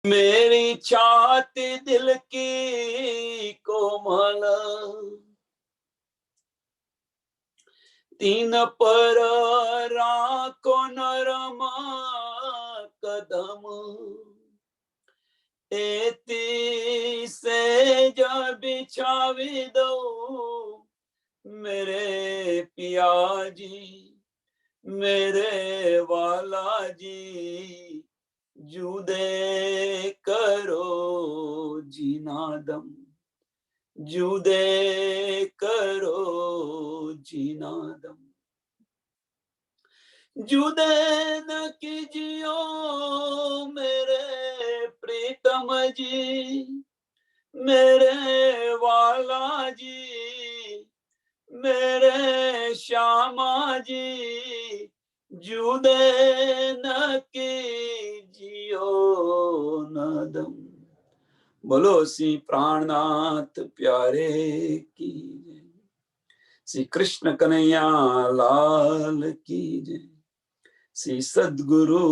मेरी चाहती दिल की कोमल, तीन पर राखो नरम कदम, एती से जब बिछावी दो मेरे पिया जी, मेरे वाला जी, जुदे करो जीना दम, जुदे करो जीना दम, जुदे न कीजियो मेरे प्रीतम जी, मेरे वाला जी, मेरे श्यामा जी, जुदे न कीजियो नदम। बोलो श्री प्राणनाथ प्यारे की जय, श्री कृष्ण कन्हैया लाल की जय, श्री सद्गुरु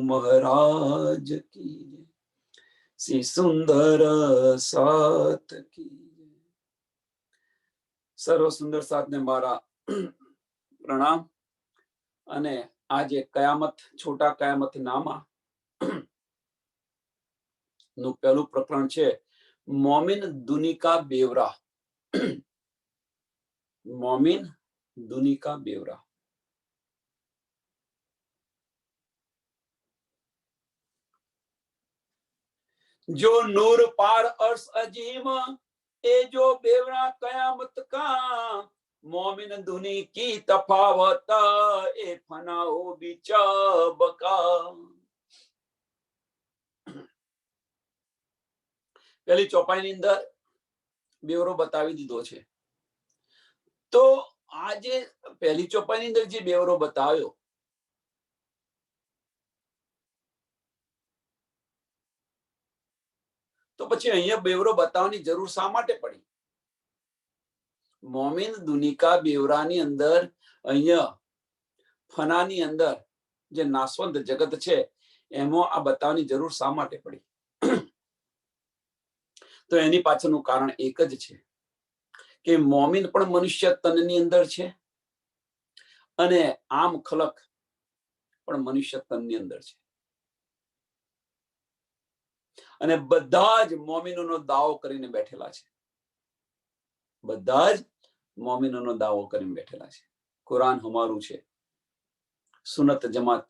महाराज की जय, श्री सुंदर साथ की जय। सर्व सुंदर साथ ने मारा प्रणाम। અને આજે કયામત છોટા કયામત નામા નું પહેલું પ્રકરણ છે મોમિન દુનિકા બેવરા। મોમિન દુનિકા બેવરા। जो नूर पार अर्श अजीम, ए जो बेवरा कयामत का, मोमिन दुनी की तफावत, ए फनाओ बिचा बका। पहली चौपाई अंदर बेवरो बतावी दीधो छे। तो આજે પહેલી ચોપાઈની અંદર જે બેવરો બતાવ્યો, તો પછી અહીંયા બેવરો બતાવવાની જરૂર શા માટે પડી? મોમિન દુનિકા બેવરાની અંદર અહીંયા ફનાની અંદર જે નાશવંત જગત છે એમાં આ બતાવવાની જરૂર શા માટે પડી? તો એની પાછળનું કારણ એક જ છે કે મોમિન પણ મનુષ્ય તનની અંદર છે અને આમ ખલક પણ મનુષ્ય તનની અંદર છે અને બધા જ મોમિનોનો દાવો કરીને બેઠેલા છે। બધા જ મોમિનોનો દાવો કરીને બેઠેલા છે। કુરાન હમારું છે, સુનત જમાત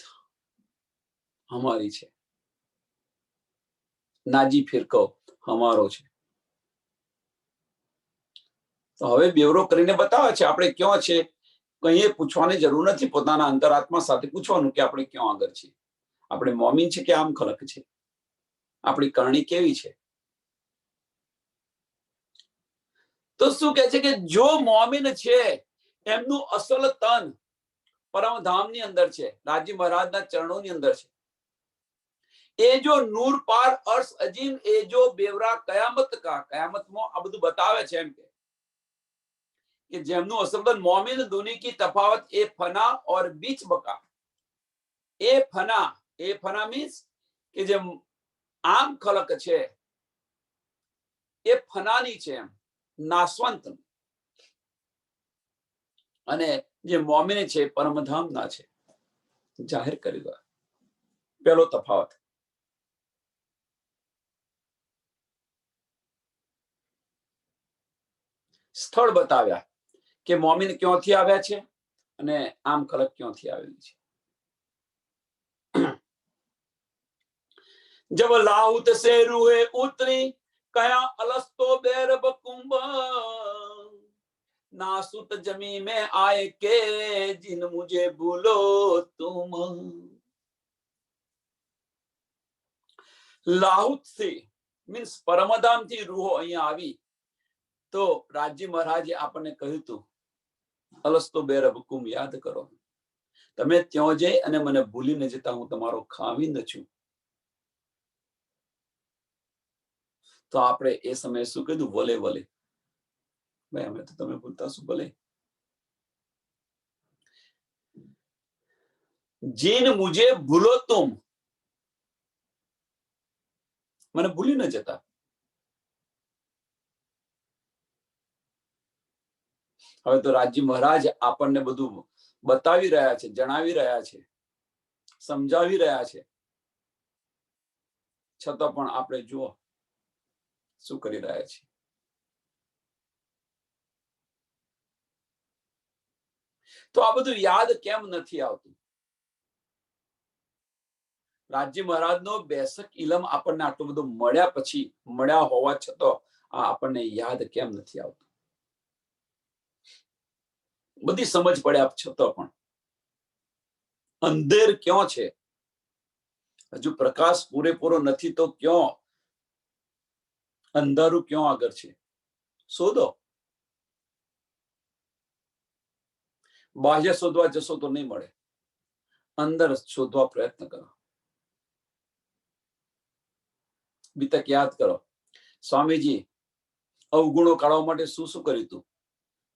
हमारी છે, નાજી ફિરકો हमारो છે। તો હવે બેવરો કરીને બતાવે છે આપણે ક્યાં છે, કઈએ પૂછવાની જરૂર નથી, પોતાના અંતરાત્મા સાથે પૂછવાનું કે આપણે ક્યાં આગળ છીએ, આપણે મોમિન છે કે આમ ખલક છે, આપણી કરણી કેવી છે। તો શું કહે છે કે જો મોમિન છે એમનું અસલ તન પરમધામની અંદર છે, રાજી મહારાજના ચરણોની અંદર છે। એ જો નૂર પાર અર્શ અજીમ, એ જો બેવરા કયામત કા, કયામતમાં આ બધું બતાવે છે એમ કે જેમનું અસલ તન મોમિન દુની કી તફાવત એ ફના और बीच बका। ए फना मीन्स કે જે આમ ખલક છે એ ફનાની છે એમ, નાશવંત, અને જે મોમિન છે પરમધામના છે, જાહેર કર્યું। પહેલો તફાવત। સ્થળ બતાવ્યા કે મોમિન ક્યાંથી આવ્યા છે અને આમ ખલક ક્યાંથી આવેલી છે। जब लाहुत से रूहे उतरी, कया अलस्तो बैरब कुंभ, नासुत जमी में आए के जिन मुझे भूलो तुम। लाहुत से मीन्स परमधाम थी रूहो અહીંયા આવી તો રાજી મહારાજે આપણને કહ્યું હતું અલસ્તો બેરબ કુમ યાદ કરો, તમે ત્યાં જઈ અને મને ભૂલી ન જતા, હું તમારો ખાવિંદ છું। તો આપણે એ સમયે શું કીધું? ભલે ભલે ભાઈ, અમે તો તમે ભૂલતા શું ભલે। જીન મુझे ભૂલો तुम, મને ભૂલી ન જતા. હવે તો રાજજી મહારાજ આપણને બધું બતાવી રહ્યા છે, જણાવી રહ્યા છે, સમજાવી રહ્યા છે, છતાં પણ આપણે જુઓ શું કરી રહ્યા છીએ. તો આ બધું યાદ કેમ નથી આવતું? રાજજી મહારાજનો બેસક ઇલમ આપણને આટલું બધું મળ્યા પછી, મળ્યા હોવા છતાં આ આપણને યાદ કેમ નથી આવતું? બધી સમજ પડ્યા છતાં પણ અંધેર ક્યાં છે? હજુ પ્રકાશ પૂરેપૂરો નથી તો ક્યાં અંધારું ક્યાં આગળ છે? શોધો. બાહ્ય શોધવા જશો તો નહીં મળે, અંદર શોધવા પ્રયત્ન કરો. બીતક યાદ કરો, સ્વામીજી અવગુણો કાઢવા માટે શું શું કર્યું હતું?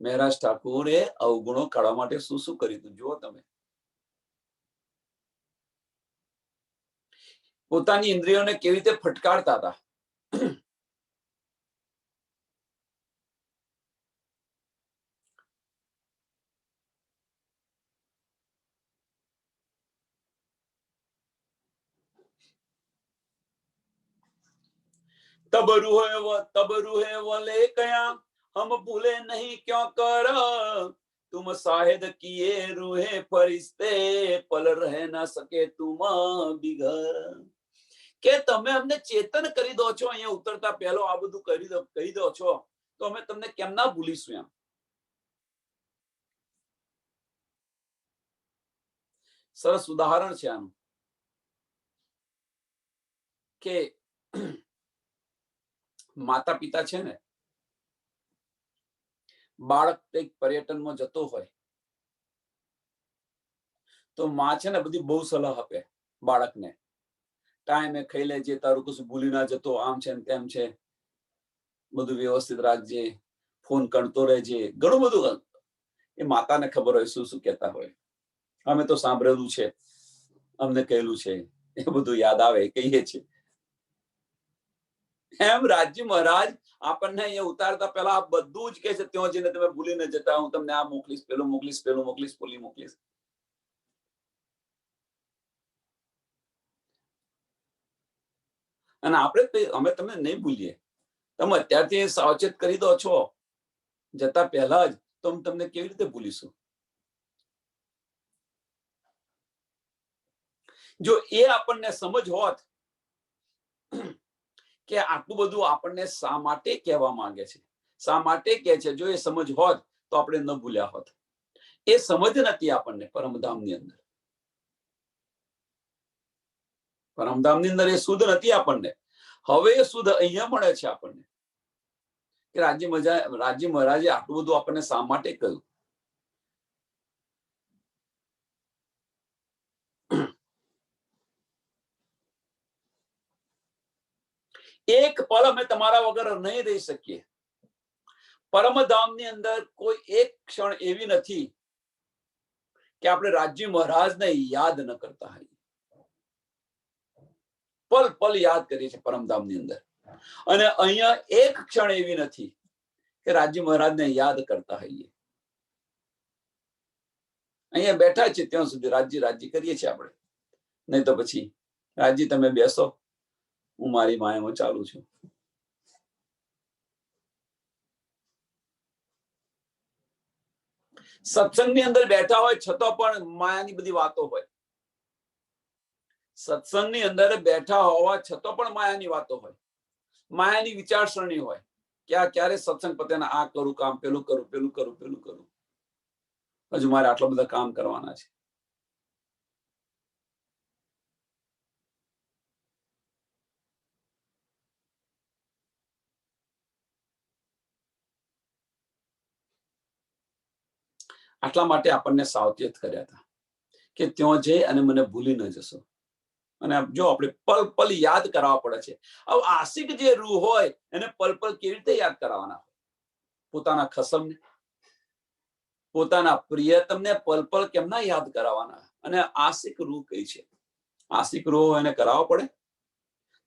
મહારાજ ઠાકુરે અવગુણો કાઢવા માટે શું શું કર્યું હતું? જુઓ તમે. પોતાની ઇન્દ્રિયોને કેવી રીતે ફટકારતા હતા. तब रूहे वो ले कया हम भूले नहीं क्यों कर तुम शायद किए रूहे फरिश्ते पल रह ना सके तुम बिघर. કે તમે અમને ચેતન કરી દો છો, અહીંયા ઉતરતા પહેલો આ બધું કહી દો છો, તો અમે તમને કેમ ના ભૂલીશું? એમ સરસ ઉદાહરણ છે આનું કે માતા પિતા છે ને, બાળક કંઈક પર્યટનમાં જતો હોય તો માં છે ને બધી બહુ સલાહ આપે બાળકને. ટાઈમે ખાઈ લેજે, તારું કશું ભૂલી ના જતો, આમ છે તેમ છે, બધું વ્યવસ્થિત રાખજે, ફોન કરતો રહેજે, ઘણું બધું એ માતાને ખબર હોય શું શું કહેતા હોય. અમે તો સાંભળેલું છે, અમને કહેલું છે, એ બધું યાદ આવે, કહીએ છીએ. એમ રાજજી મહારાજ આપણને અહીંયા ઉતારતા પહેલા આ બધું જ કહે છે, ત્યાં જઈને તમે ભૂલી ન જતા, હું તમને આ મોકલીશ, પેલું મોકલીશ, પેલું મોકલીશ, પેલી મોકલીશ. અને આપણે અમે તમને નહીં ભૂલીએ. તમે અત્યારથી સાવચેત કરી દો છો જતા પહેલા જ, તો અમે તમને કેવી રીતે ભૂલીશું? જો એ આપણને સમજ હોત કે આટલું બધું આપણને શા માટે કહેવા માંગે છે, શા માટે કહે છે, જો એ સમજ હોત તો આપણે ન ભૂલ્યા હોત. એ સમજ નથી આપણને પરમધામની અંદર. પરમધામની અંદર એ શુદ્ધ નથી આપણને. હવે એ શુદ્ધ અહીંયા મળે છે આપણને કે રાજજી મહારાજે આટલું બધું આપણને શા માટે કહ્યું. એક પલ અમે તમારા વગર નહીં રહી શકીએ. પરમધામની અંદર કોઈ એક ક્ષણ એવી નથી કે આપણે રાજજી મહારાજને યાદ ન કરતા હોઈએ. પલ પલ યાદ કરીએ છીએ પરમધામની અંદર. અને અહીંયા એક ક્ષણ એવી નથી કે રાજજી મહારાજને યાદ કરતા હોઈએ. અહીંયા બેઠા છે ત્યાં સુધી રાજજી કરીએ છીએ આપણે. નહીં તો પછી રાજજી તમે બેસો, હું મારી માયામાં ચાલુ છું. સત્સંગની અંદર બેઠા હોય છતાં પણ માયાની બધી વાતો હોય. સત્સંગની અંદર બેઠા હોવા છતાં પણ માયાની વાતો હોય, માયાની વિચારસરણી હોય કે આ ક્યારે સત્સંગ પતે, આ કરું કામ, પેલું કરું, પેલું કરું, પેલું કરું, હજુ મારે આટલા બધા કામ કરવાના છે. આટલા માટે આપણને સાવચેત કર્યા હતા કે ત્યાં જઈ અને મને ભૂલી ન જશો. અને જો આપણે પલ પલ યાદ કરાવવા પડે છે. હવે આશિક જે રૂહ હોય એને પલ પલ કેવી રીતે યાદ કરાવવાના? પોતાના ખસમને, પોતાના પ્રિયતમને પલ પલ કેમના યાદ કરાવવાના? અને આશિક રૂહ કઈ છે? આશિક રૂહ એને કરાવવો પડે.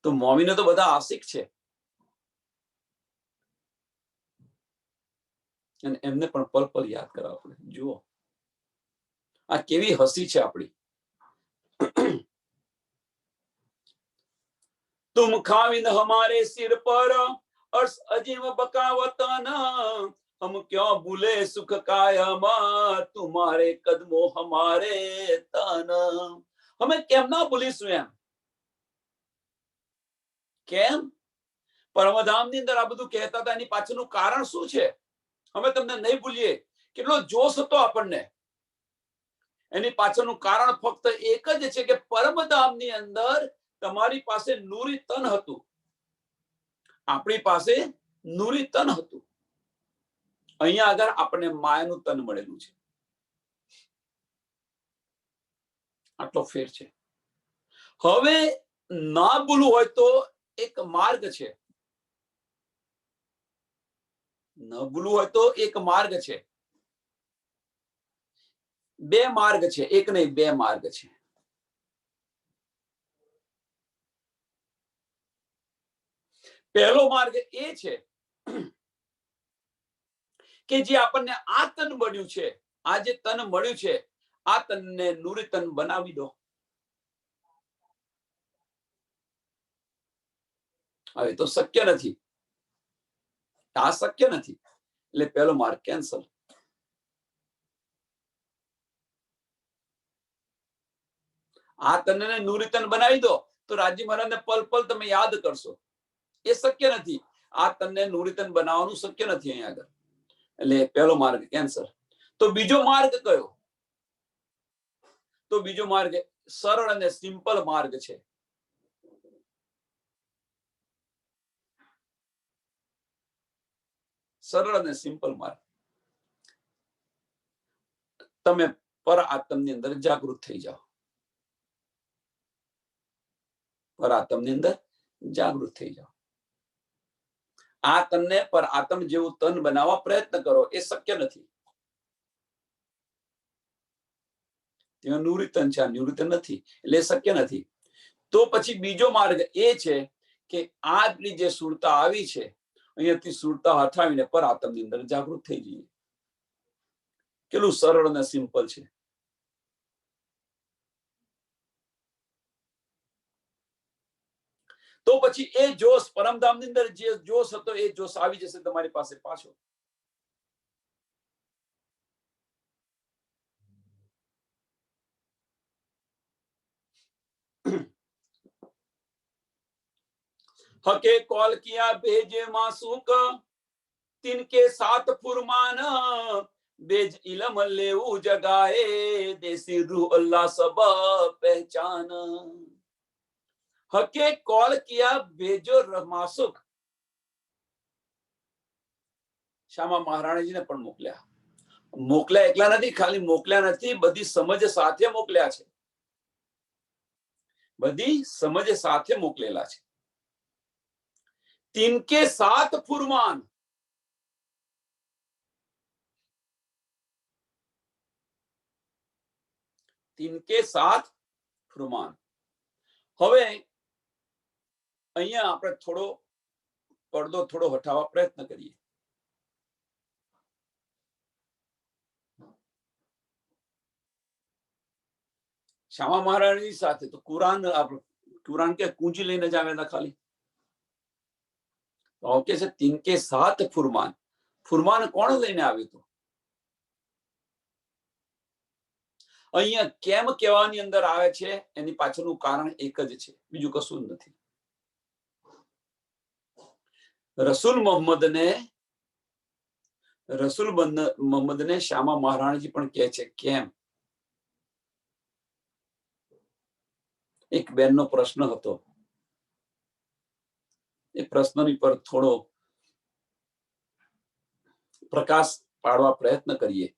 તો મોમીને તો બધા આશિક છે અને એમને પણ પલ પલ યાદ કરવા પડે. જુઓ આ કેવી હસી છે આપણી. तुम खाविंद हमारे सिर पर अर्श अजीम बकावतन, हम क्यों भूले सुख कायम तुम्हारे कदमों हमारे तन. हमें केम ना भूलीશું એમ? કેમ? પરમધામની અંદર આ બધું કહેતા હતા, એની પાછળનું કારણ શું છે? અમે તમને નહીં ભૂલીએ. કેટલો જોશ હતો આપણને. એની પાછળનું કારણ ફક્ત એક જ છે કે પરમધામની અંદર તમારી પાસે નૂરી તન હતું, આપણી પાસે નૂરી તન હતું. અહીંયા આગળ આપણને માયાનું તન મળેલું છે. આટલો ફેર છે. હવે ના ભૂલવું હોય તો એક માર્ગ છે. ન ભૂલવું હોય તો એક માર્ગ છે. બે માર્ગ છે, એક નહીં બે માર્ગ છે. પહેલો માર્ગ એ છે કે જે આપણને આ તન મળ્યું છે, આ જે તન મળ્યું છે, આ તનને નૂરી તન બનાવી દો. હવે તો શક્ય નથી, આ શક્ય નથી. એટલે પહેલો માર્ગ કેન્સલ. આ તનને નૂરી તન બનાવી દો તો રાજી મહારાજને પલ પલ તમે યાદ કરશો. એ શક્ય નથી. આ તનને નૂરી તન બનાવવાનું શક્ય નથી અહીંયા આગળ. એટલે પહેલો માર્ગ કેન્સલ. તો બીજો માર્ગ કયો? તો બીજો માર્ગ સરળ અને સિમ્પલ માર્ગ છે. સરળ અને સિમ્પલ માર્ગ. તમે પર આત્મની અંદર જાગૃત થઈ જાઓ. પર આત્મની અંદર જાગૃત થઈ જાઓ. આ તનને પર આત્મ જેવું તન બનાવવા પ્રયત્ન કરો, એ શક્ય નથી. ત્યાં નૂરી તન છે, આ નૂરી તન નથી, એટલે શક્ય નથી. તો પછી બીજો માર્ગ એ છે કે આજની જે સુરતા આવી છે, અહીંયાથી સુરતા હટાવીને પર આત્મની અંદર જાગૃત થઈ જઈએ. કેટલું સરળ અને સિમ્પલ છે. તો પછી એ જોશ પરમધામની અંદર જે જોશ હતો એ જોશ આવી જશે તમારી પાસે પાછો. हके कॉल किया भेजे मासूक तिनके साथ फुरमान, बेज इलम लेऊ जगाए देसी रूह अल्लाह सब पहचान. हके कॉल किया भेजो मासूक. શ્યામા મહારાણીજીને પણ મોકલ્યા. મોકલ્યા એકલા નથી, ખાલી મોકલ્યા નથી, બધી સમજ સાથે મોકલ્યા છે. બધી સમજ સાથે મોકલેલા છે. तिनके साथ फुरमान. तिनके साथ फुरमान. હવે અહીંયા આપણે થોડો પડદો થોડો હટાવવા પ્રયત્ન કરીએ. શ્યામા મહારાણી સાથે તો કુરાન કે કુંજી લઈને જ આવ્યા હતા ખાલી. ઓકે છે तिनके साथ फुरमान. ફુરમાન કોણ લઈને આવ્યું હતું? અહીંયા કેમ કહેવાની અંદર આવે છે એની પાછળનું કારણ એક જ છે, બીજું કશું નથી. રસૂલ મોહમ્મદને શ્યામા મહારાણીજી પણ કહે છે કેમ. એક બેનનો પ્રશ્ન હતો, એ પ્રશ્નની પર થોડો પ્રકાશ પાડવા પ્રયત્ન કરીએ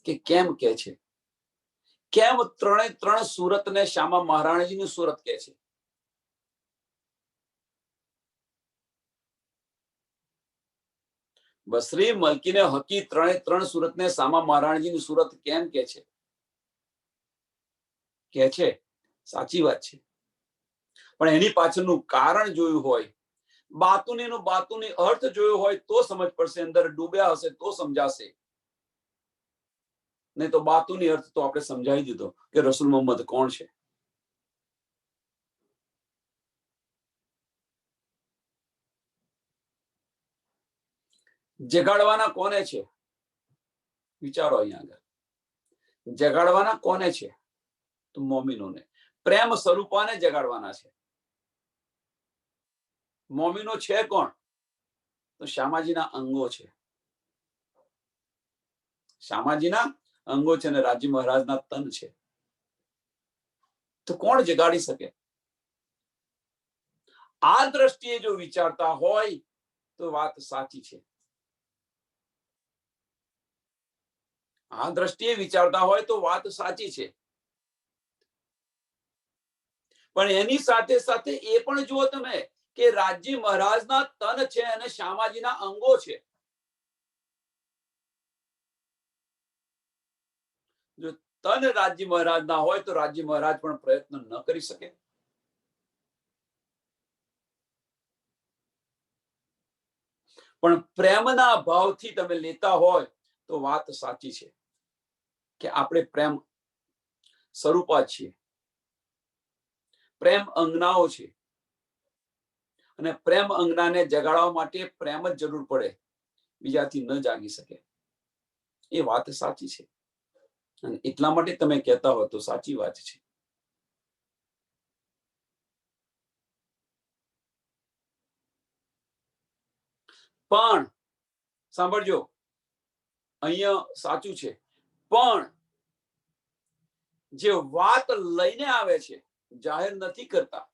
કે કેમ કે છે, કેમ ત્રણે ત્રણ સુરતને શ્યામા મહારાણીજીની સુરત કહે છે. બસરી મલકીને હકી ત્રણે ત્રણ સુરતને શ્યામા મહારાણીજીની સુરત કેમ કે છે? સાચી વાત છે, પણ એની પાછળનું કારણ જોયું હોય, બાતુની અર્થ જોયો હોય તો સમજ પડશે, અંદર ડૂબ્યા હશે તો સમજાશે. નહીં તો બાતુની અર્થ તો આપણે સમજાવી દીધો કે રસૂલ મોહમ્મદ કોણ છે. જગાડવાના કોને છે? વિચારો અહીંયા આગળ. જગાડવાના કોને છે? તો મોમિનોને. પ્રેમ સ્વરૂપાને જગાડવાના છે. મોમિનો છે કોણ? તો શામાજીના અંગો છે. શામાજીના અંગો છે અને રાજી મહારાજના તન છે. તો કોણ જગાડી શકે? આ દ્રષ્ટિએ જો વિચારતા હોય તો વાત સાચી છે. આ દ્રષ્ટિએ વિચારતા હોય તો વાત સાચી છે. પણ એની સાથે સાથે એ પણ જુઓ તમે કે રાજી મહારાજના તન છે અને શામાજીના અંગો છે. જો તન રાજી મહારાજના હોય તો રાજી મહારાજ પણ પ્રયત્ન ન કરી શકે. પણ પ્રેમના ભાવથી તમે લેતા હોય તો વાત સાચી છે કે આપણે પ્રેમ સ્વરૂપા છીએ, પ્રેમ અંગનાઓ છે અને પ્રેમ અંગનાને જગાડવા માટે પ્રેમ જ જરૂર પડે, બીજાથી ન જાગી શકે. એ વાત સાચી છે અને એટલા માટે તમે કહેતા હો તો સાચી વાત છે. પણ સાંભળજો, અહીંયા સાચું છે, પણ જે વાત લઈને આવે છે, જાહેર નથી કરતા,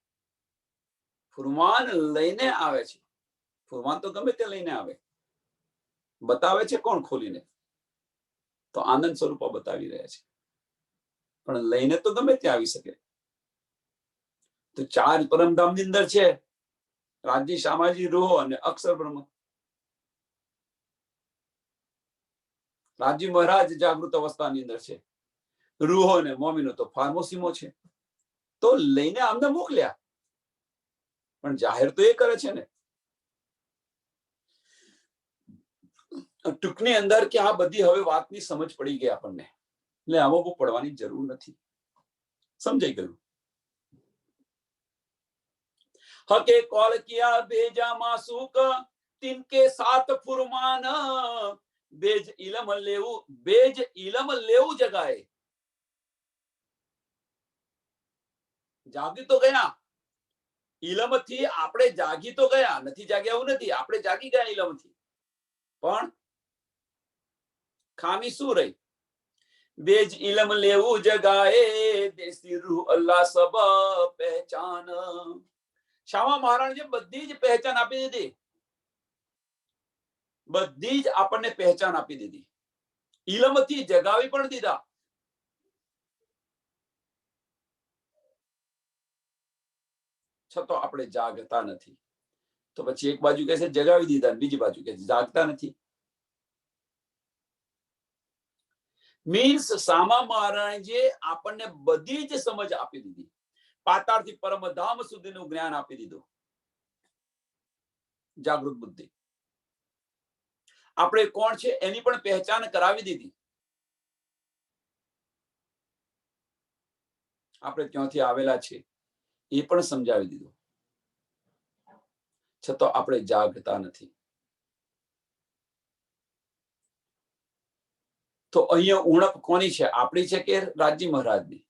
ફુરમાન લઈને આવે છે. ફુરમાન તો ગમે તે લઈને આવે, બતાવે છે કોણ ખોલીને? તો આનંદ સ્વરૂપા બતાવી રહ્યા છે. પણ લઈને તો ગમે તે આવી શકે. તો ચાર પરમધામની અંદર છે રાજજી, શામાજી, રૂહો અને અક્ષર બ્રહ્મ. રાજી મહારાજ જાગૃત અવસ્થાની અંદર છે, રૂહો અને મોમિનો તો ફાર્મોસીમો છે. તો લઈને આમને મોકલ્યા, પણ જાહેર તો એ કરે છે ને. ટૂંકની અંદર કે આ બધી હવે વાતની સમજ પડી ગઈ આપણને, એટલે આમાં બહુ પડવાની જરૂર નથી, સમજાઈ ગયું. હકે કોલ કિયા ભેજા માસૂક તિનકે સાથ ફુરમાન, બેજ ઇલમ લેવું જગાએ. જાગી તો ગયા, ઇલમથી આપણે જાગી તો ગયા, નથી જાગ્યા એવું નથી, આપણે જાગી ગયા ઇલમથી. પણ ખામી શું રહી? બેજ ઇલમ લેવું જગાએ, દેસી રૂહ અલ્લાહ સબ પહેચાન. શામા મહારાજે બધી જ પહેચાન આપી દીધી, બધી જ આપણને પહેચાન આપી દીધી, ઇલમથી જગાવી પણ દીધા. છતાં આપણે જાગતા નથી. તો પછી એક બાજુ કહે છે જગાવી દીધા, બીજી બાજુ કહે છે જાગતા નથી. મીન્સ શામા મહારાજે આપણને બધી જ સમજ આપી દીધી, પાતાળથી પરમધામ સુધીનું જ્ઞાન આપી દીધું. જાગૃત બુદ્ધિ આપણે કોણ છે એની પણ પહેચાન કરાવી દીધી. આપણે ક્યાંથી આવેલા છે એ પણ સમજાવી દીધું. છતાં આપણે જાગતા નથી. તો અહીંયા ઉણપ કોની છે? આપણી છે કે રાજી મહારાજની?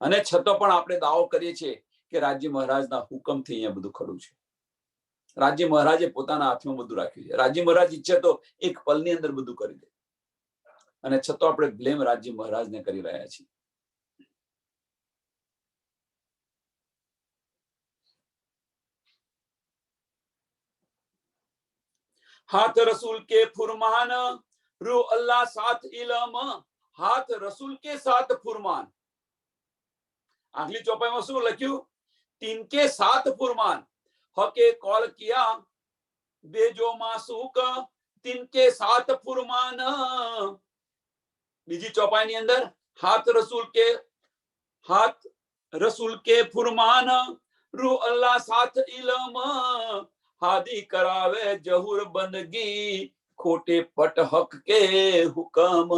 અને છતાં પણ આપણે દાવો કરીએ છીએ કે રાજી મહારાજના હુકમથી અહીંયા બધું ખડું છે. રાજી મહારાજે પોતાના હાથમાં બધું રાખ્યું છે. રાજી મહારાજ ઈચ્છે તો એક પલની અંદર બધું કરી દે, અને છતાં આપણે બ્લેમ રાજી મહારાજને કરી રહ્યા છીએ. હાથ રસૂલ કે ફુરમાન, રૂહ અલ્લાહ સાથ ઇલમ, હાથ રસૂલ કે સાથ ફુરમાન. આગલી ચોપાઈમાં શું લખ્યું? તિનકે સાથ ફુરમાન, હકે કોલ કિયા બેજો માસૂક તિનકે સાથ ફુરમાન. બીજી ચોપાઈની અંદર હાથ રસૂલ કે ફુરમાન, રૂ અલ્લાહ સાથ ઇલમ હાદી કરાવે જહુર બંદગી ખોટે પટ હક કે હુકમ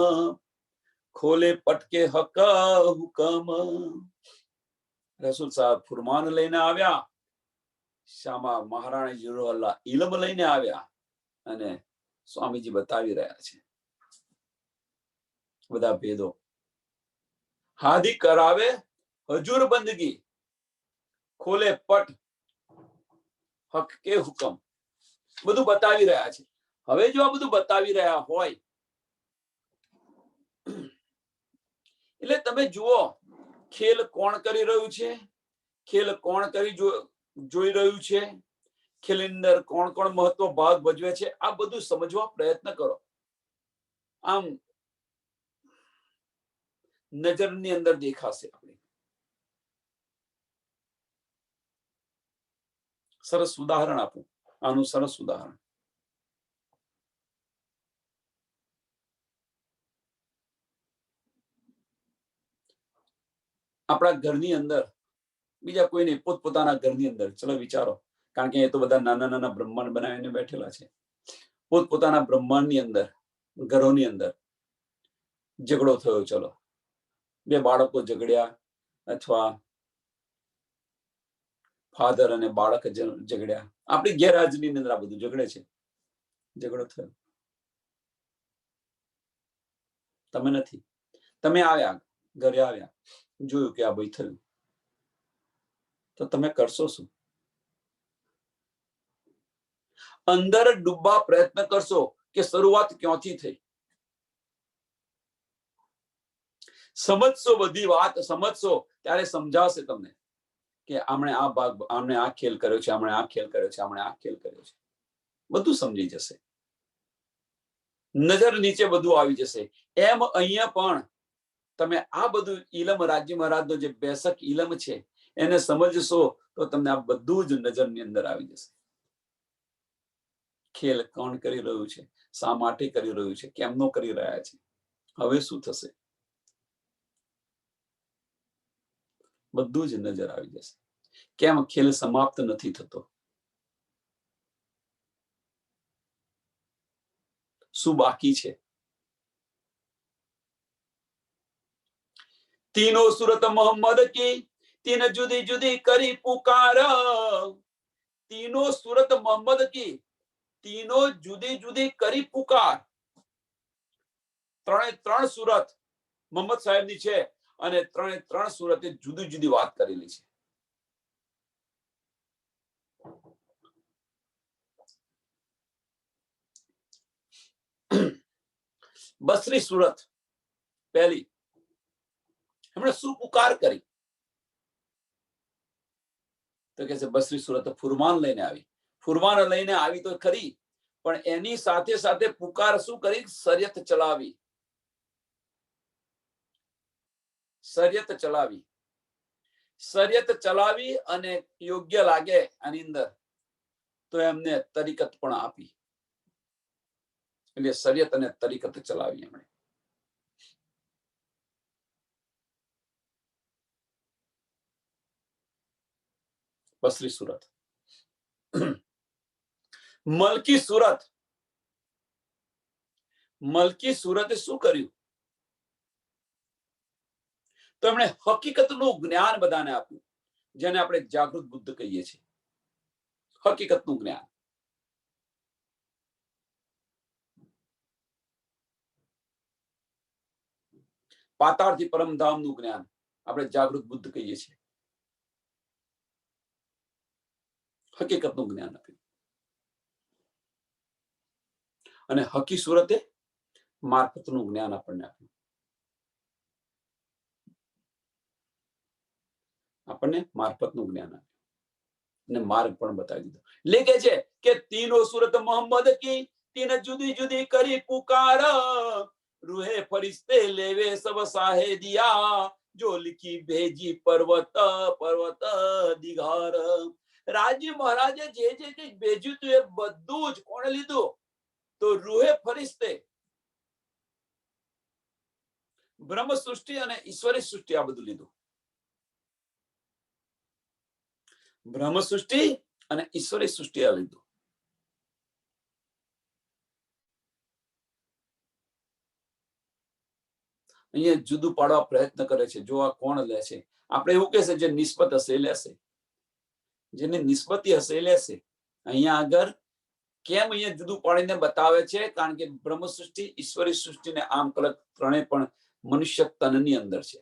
ખોલે પટ કે હક હુકમ. રસૂલ સાહેબ ફુરમાન લઈને આવ્યા, શામા મહારાણી જીરો અલ્લાહ ઇલમ લઈને આવ્યા, અને સ્વામીજી બતાવી રહ્યા છે બધા ભેદો. હાદી કરાવે હજુર બંદગી ખોલે પટ હક કે હુકમ, બધું બતાવી રહ્યા છે. હવે જો આ બધું બતાવી રહ્યા હોય એટલે તમે જુઓ ખેલ કોણ કરી રહ્યું છે, ખેલ કોણ કરી જોઈ રહ્યું છે, ખેલની અંદર કોણ કોણ મહત્વ ભાગ ભજવે છે, આ બધું સમજવા પ્રયત્ન કરો. આમ નજરની અંદર દેખાશે. આપણી સરસ ઉદાહરણ આપું, આનું સરસ ઉદાહરણ. આપણા ઘરની અંદર બીજા કોઈ નહીં, પોતપોતાના ઘરની અંદર ચલો વિચારો, કારણ કે એ તો બધા નાના નાના બ્રહ્માંડ બનાવીને બેઠેલા છે. પોતપોતાના બ્રહ્માંડની અંદર, ઘરોની અંદર ઝઘડો થયો, ચલો બે બાળકો ઝઘડ્યા, અથવા ફાધર અને બાળક ઝઘડ્યા, આપણી ગેરહાજરીની અંદર આ બધું ઝઘડે છે. ઝઘડો થયો, તમે નથી, તમે આવ્યા, ઘરે આવ્યા, જોયું કે આ ભાઈ થયું, તો તમે કરશો શું? અંદર ડૂબવા પ્રયત્ન કરશો કે શરૂઆત ક્યાંથી થઈ? સમજશો, બધી વાત સમજશો ત્યારે સમજાશે તમને કે આમણે આ ભાગ, આમણે આ ખેલ કર્યો છે, આમણે આ ખેલ કર્યો છે, આમણે આ ખેલ કર્યો છે. બધું સમજી જશે, નજર નીચે બધું આવી જશે. એમ અહીંયા પણ તમે આ બધું ઇલમ, રાજ્ય મહારાજનો જે બેસક ઇલમ છે એને સમજશો તો તમને આ બધું જ નજરની અંદર આવી જશે. ખેલ કોણ કરી રહ્યું છે, શા માટે કરી રહ્યું છે, કેમનો કરી રહ્યા છે, હવે શું થશે, બધું જ નજર આવી જશે. કેમ ખેલ સમાપ્ત નથી થતો? શું બાકી છે? તીનો સુરત મોહમ્મદ કી તીન જુદી જુદી કરી પુકાર. તીનો સુરત મોહમ્મદ કી તીનો જુદી જુદી કરી પુકાર. ત્રણે ત્રણ સુરત મોહમ્મદ સાહેબની છે, અને ત્રણે ત્રણ સુરતે જુદી જુદી વાત કરેલી છે. બસરી સુરત પહેલી, એમણે શું પુકાર કરી? તો કે છે બસરી સુરત ફુરમાન લઈને આવી. ફુરમાન લઈને આવી તો ખરી, પણ એની સાથે સાથે પુકાર શું કરી? શરિયત ચલાવી. શરિયત ચલાવી, શરિયત ચલાવી, અને યોગ્ય લાગે આની અંદર તો એમને તરીકત પણ આપી. એટલે શરિયત અને તરીકત ચલાવી એમણે. બસરી સુરત. મલકી સુરત, મલકી સુરતે શું કર્યું? તો એમણે હકીકતનું જ્ઞાન બધાને આપ્યું, જેને આપણે જાગૃત બુદ્ધ કહીએ છીએ. હકીકતનું જ્ઞાન. પાતાળથી પરમધામનું જ્ઞાન આપણે જાગૃત બુદ્ધ કહીએ છીએ. હકીકતનું જ્ઞાન આપ્યું. અને હકી સુરતે મારફતનું જ્ઞાન આપણને આપ્યું. આપણને મારફતનું જ્ઞાન આપ્યું અને માર્ગ પણ બતાવી દીધો. લીધે છે કે તીનો સુરત મોહમ્મદ કી તીન જુદી જુદી કરી પુકાર. રૂહે ફરિશ્તે લેવે સબ સાહે દિયા, જો લીખી ભેજી પર્વત પર્વત દિગાર. રાજ્ય મહારાજે જે જે કંઈ ભેજ્યું હતું એ બધું જ કોણે લીધું? તો રૂહે ફરિશ્તે, બ્રહ્મ સૃષ્ટિ અને ઈશ્વરી સૃષ્ટિ, આ બધું લીધું. બ્રહ્મ સૃષ્ટિ અને ઈશ્વરી સૃષ્ટિ આ લીધું. અહીંયા જુદું પાડવા પ્રયત્ન કરે છે. જો આ કોણ લે છે? આપણે એવું કહે છે જે નિસ્બત હશે એ લેશે, જેની નિસ્બતી હશે એ લેશે. અહીંયા આગળ કેમ અહીંયા જુદું પાડીને બતાવે છે? કારણ કે બ્રહ્મ સૃષ્ટિ, ઈશ્વરી સૃષ્ટિ ને આમ કલક ત્રણેય પણ મનુષ્ય તનની અંદર છે.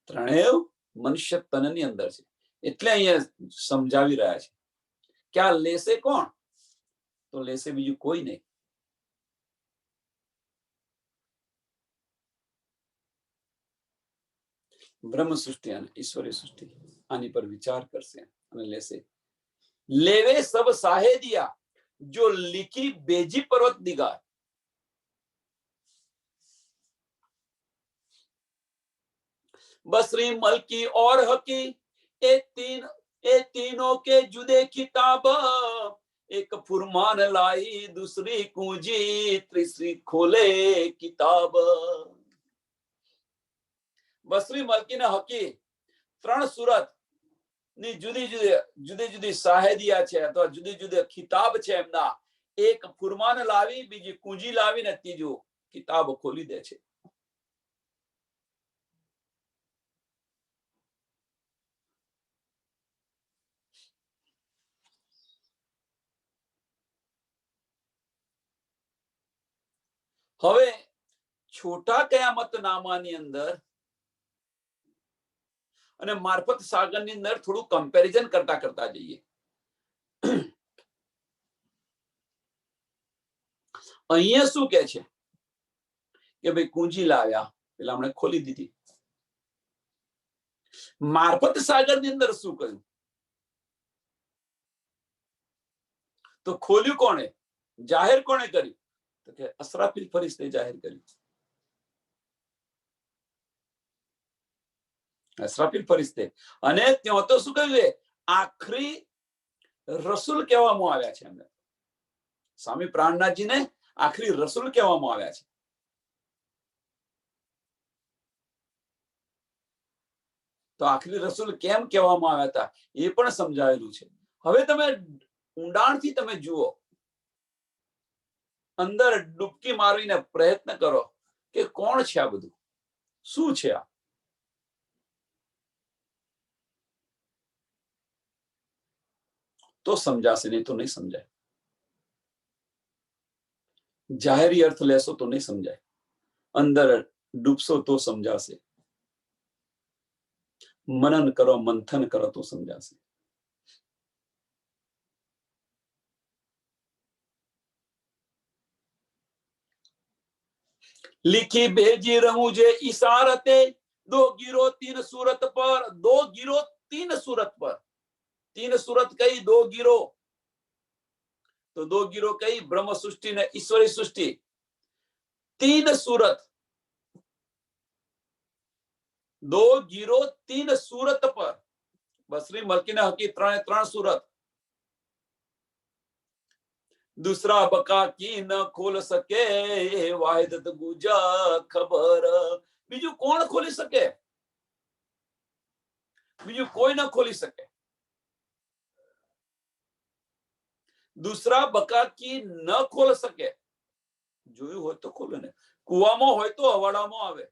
ત્રણેય મનુષ્ય તનની અંદર છે. એટલે અહીંયા સમજાવી રહ્યા છે કે આ લેશે કોણ? તો લેશે બીજું કોઈ નહીં. બ્રહ્મ સૃષ્ટિ અને ઈશ્વરી સૃષ્ટિ આની પર વિચાર કરશે અને લેશે. લેવે સબ સાહેદિયા જો લીખી બેજી પર્વત દિગાર. बसरी मलकी और हकी ए तीनों के जुदे किताब एक फुरमान लाई दूसरी कुंजी तीसरी खोले किताब. बसरी मलकी ने हकी ત્રણ સુરત ની જુદી જુદી સાહેદિયા છે અથવા જુદી જુદી ખિતાબ છે એમના. એક ફુરમાન લાવી, બીજી કુંજી લાવી ને ત્રીજું કિતાબ ખોલી દે છે. હવે છોટા કયામતનામાની અંદર અને મારફત સાગરની અંદર થોડું કમ્પેરિઝન કરતા કરતા જઈએ. અહીંયા શું કે છે કે ભાઈ કુંજી લાવ્યા, પેલા હમણે ખોલી દીધી. મારફત સાગરની અંદર શું કર્યું? તો ખોલ્યું કોણે? જાહેર કોણે કર્યું? તો કે અસરાફીલ ફરિશ્તે જાહેર કર્યું. અસરાફીલ ફરિશ્તે. અને ત્યાં તો શું કહ્યું? આખરી રસૂલ કહેવામાં આવ્યા છે એમને. સ્વામી પ્રાણનાથજીને આખરી રસૂલ કહેવામાં આવ્યા છે. તો આખરી રસૂલ કેમ કહેવામાં આવ્યા હતા એ પણ સમજાવેલું છે. હવે તમે ઊંડાણથી તમે જુઓ, અંદર ડૂબકી મારીને પ્રયત્ન કરો કે કોણ છે આ બધું, શું છે આ? તો સમજાશે, નહીં તો નહીં સમજાય. જાહેરી અર્થ લેશો તો નહીં સમજાય, અંદર ડૂબશો તો સમજાશે. મનન કરો, મંથન કરો તો સમજાશે. लिखी भेजी रहूं जे इशारते दो गिरो तीन सूरत पर. दो गिरो तीन सूरत पर. तीन सूरत कही, दो गिरो. तो दो गिरो कही ब्रह्म सृष्टि ने ईश्वरी सृष्टि. तीन सूरत, दो गिरो तीन सूरत पर. बसरी मलकी ने हकी त्रण सूरत. दूसरा बका की न खोल सके वाहिदत गुजा खबर. बीजू कौन खोली सके? बीजू कोई ना खोली सके. दूसरा बका की न खोल सके. જોયું હોય તો ખોલે ને. કુવામાં હોય તો હવાડામાં આવે.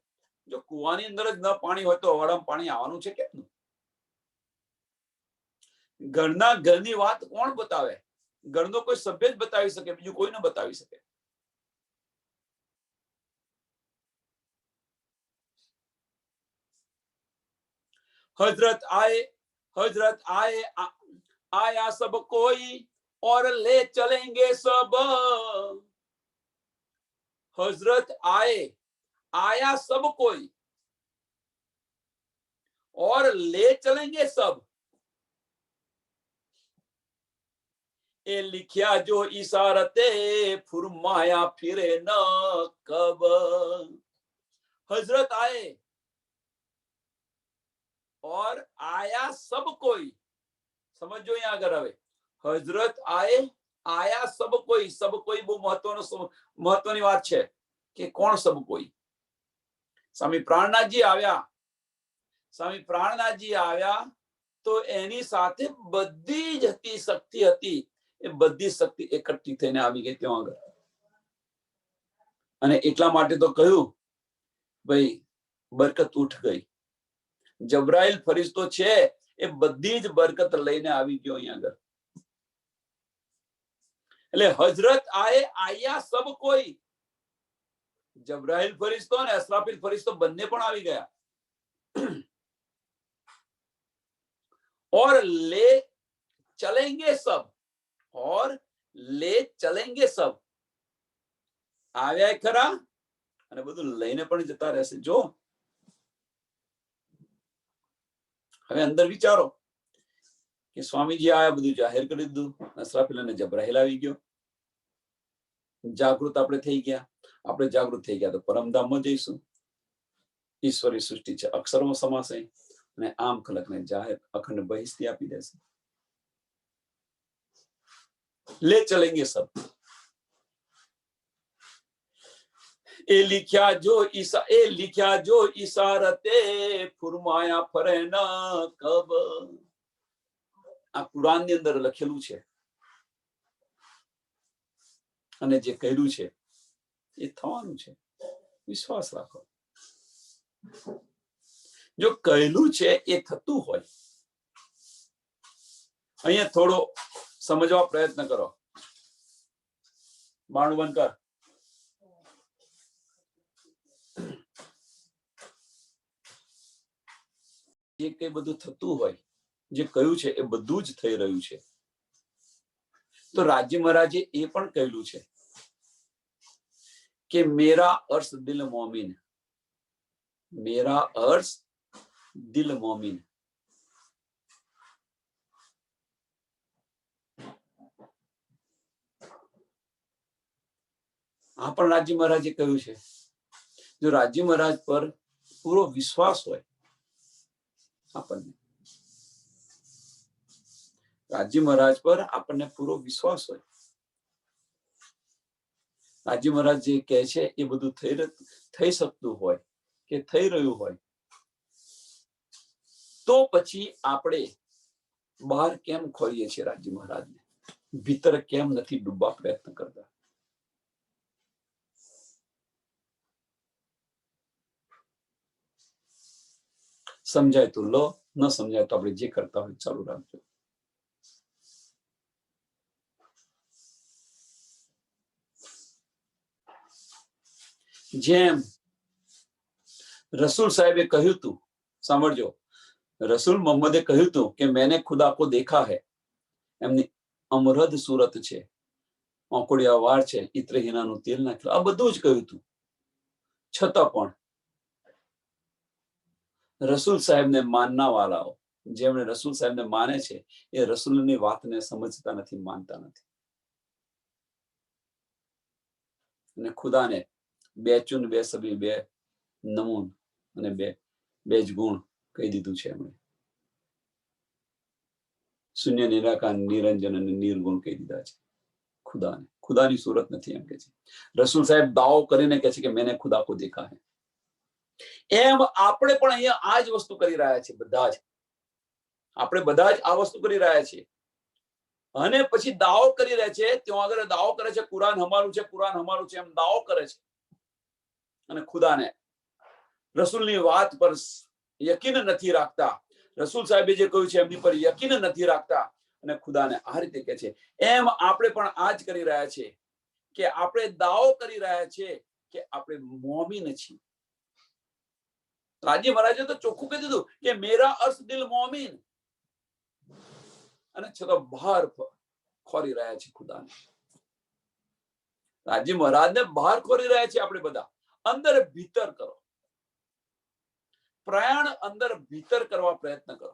જો કુવાની અંદર જ ન પાણી હોય તો હવાડામાં પાણી આવવાનું છે કેમનું? ઘરની વાત કોણ બતાવે? ઘરનો કોઈ સભ્ય જ બતાવી શકે, બીજું કોઈ ન બતાવી શકે. हजरत आए आया सब कोई और ले चलेंगे सब. हजरत आया सब कोई और ले चलेंगे सब. ए लिखिया जो इशारते फुरमाया फिरे न कब. हजरत आए और आया सब कोई. समझो यहाँ अगर હવે હજરત આયા સબ કોઈ. સબ કોઈ બહુ મહત્વની વાત છે કે કોણ સબ કોઈ? સ્વામી પ્રાણનાથજી આવ્યા. સ્વામી પ્રાણનાથજી આવ્યા તો એની સાથે બધી જ હતી શક્તિ હતી, એ બધી શક્તિ એકઠી થઈને આવી ગઈ ત્યાં આગળ. અને એટલા માટે તો કહ્યું ભાઈ બરકત ઉઠ ગઈ. જબરાઈલ ફરિશ્તો છે એ બધી જ બરકત લઈને આવી ગયો અહીંયા આગળ. એટલે હજરત આએ આયા સબ કોઈ, જબરાઈલ ફરિશ્તો અને અસરાફીલ ફરિશ્તો બંને પણ આવી ગયા. और ले चलेंगे सब, और ले चलेंगे सब. આવ્યા ખરા અને બધું લઈને પણ જતા રહેશે. જો હવે અંદર વિચારો કે સ્વામીજી આયા, બધું જાહેર કરી દીધું, અસરાફીલ અને જબરાઈલ આવી ગયો, જાગૃત આપણે થઈ ગયા. આપણે જાગૃત થઈ ગયા તો પરમધામમાં જઈશું. ઈશ્વરી સૃષ્ટિ છે, અક્ષરમાં સમાશે અને આમ ખલકને જાહેર અખંડ બહિસ્તી આપી દેશે. લે ચલેંગે સબ. એ લિખ્યા જો ઈશારતે ફુરમાયા ફરે ન કબ. આ કુરાન ની અંદર લખેલું છે અને જે કહ્યું છે એ થવાનું છે. વિશ્વાસ રાખો. જો કહેલું છે એ થતું હોય. અહીંયા થોડો સમજવા પ્રયત્ન કરો. બાણું બંધ કર. જે કઈ બધું થતું હોય, જે કહ્યું છે એ બધું જ થઈ રહ્યું છે. તો રાજી મહારાજે એ પણ કહેલું છે કે મેરા અર્શ દિલ મોમિન, મેરા અર્શ દિલ મોમિન. આ પણ રાજી મહારાજે કહ્યું છે. જો રાજી મહારાજ પર પૂરો વિશ્વાસ હોય આપણને, રાજી મહારાજ પર આપણને પૂરો વિશ્વાસ હોય, રાજી મહારાજ જે કહે છે એ બધું થઈ શકતું હોય કે થઈ રહ્યું હોય, તો પછી આપણે બહાર કેમ ખોરીએ છીએ રાજી મહારાજને? ભીતર કેમ નથી ડૂબવા પ્રયત્ન કરતા? સમજાય તો લો, ન સમજાય તો આપણે જે કરતા હોય ચાલુ રાખજો. જેમ રસૂલ સાહેબે કહ્યું તું, સાંભળજો, રસૂલ મોહમ્મદે કહ્યું તું કે મેને ખુદા કો દેખા હૈ. એમની અમરદ સુરત છે, ઓંકડિયા વાળ છે, ઇત્રહીનાનું તેલ નાખેલું, આ બધું જ કહ્યું તું. છતાં પણ રસૂલ સાહેબને માનના વાળાઓ, જેમણે રસૂલ સાહેબને માને છે, એ રસૂલની વાતને સમજતા નથી, માનતા નથી. અને ખુદાને બે ચુન, બે સબી, બે નમૂન અને બે જ ગુણ કહી દીધું છે. એમણે શૂન્ય, નિરાકાર, નિરંજન અને નિર્ગુણ કહી દીધા છે ખુદાને. ખુદાની સુરત નથી એમ કે છે. રસૂલ સાહેબ દાવો કરીને કહે છે કે મેને ખુદા કો દેખા હૈ. એમ આપણે પણ અહીંયા આ જ વસ્તુ કરી રહ્યા છીએ. બધા જ આપણે બધા જ આ વસ્તુ કરી રહ્યા છીએ. અને પછી દાવો કરી રહ્યા છે, ત્યાં આગળ દાવો કરે છે કુરાન હમારું છે, કુરાન હમારું છે, એમ દાવો કરે છે. અને ખુદાને, રસૂલની વાત પર યકીન નથી રાખતા. રસૂલ સાહેબે જે કહ્યું છે એમની પર યકીન નથી રાખતા અને ખુદાને આ રીતે કહે છે. એમ આપણે પણ આ જ કરી રહ્યા છીએ કે આપણે દાવો કરી રહ્યા છીએ કે આપણે મોમીન છીએ. રાજી મહારાજે તો ચોખ્ખું કહી દીધું કે મેરા અર્શ દિલ મોમીન, અને છતાં બહાર ખોરી રહ્યા છે ખુદાને. રાજી મહારાજને બહાર ખોરી રહ્યા છે આપણે બધા. અંદર ભીતર કરો પ્રયાણ, અંદર ભીતર કરવા પ્રયત્ન કરો.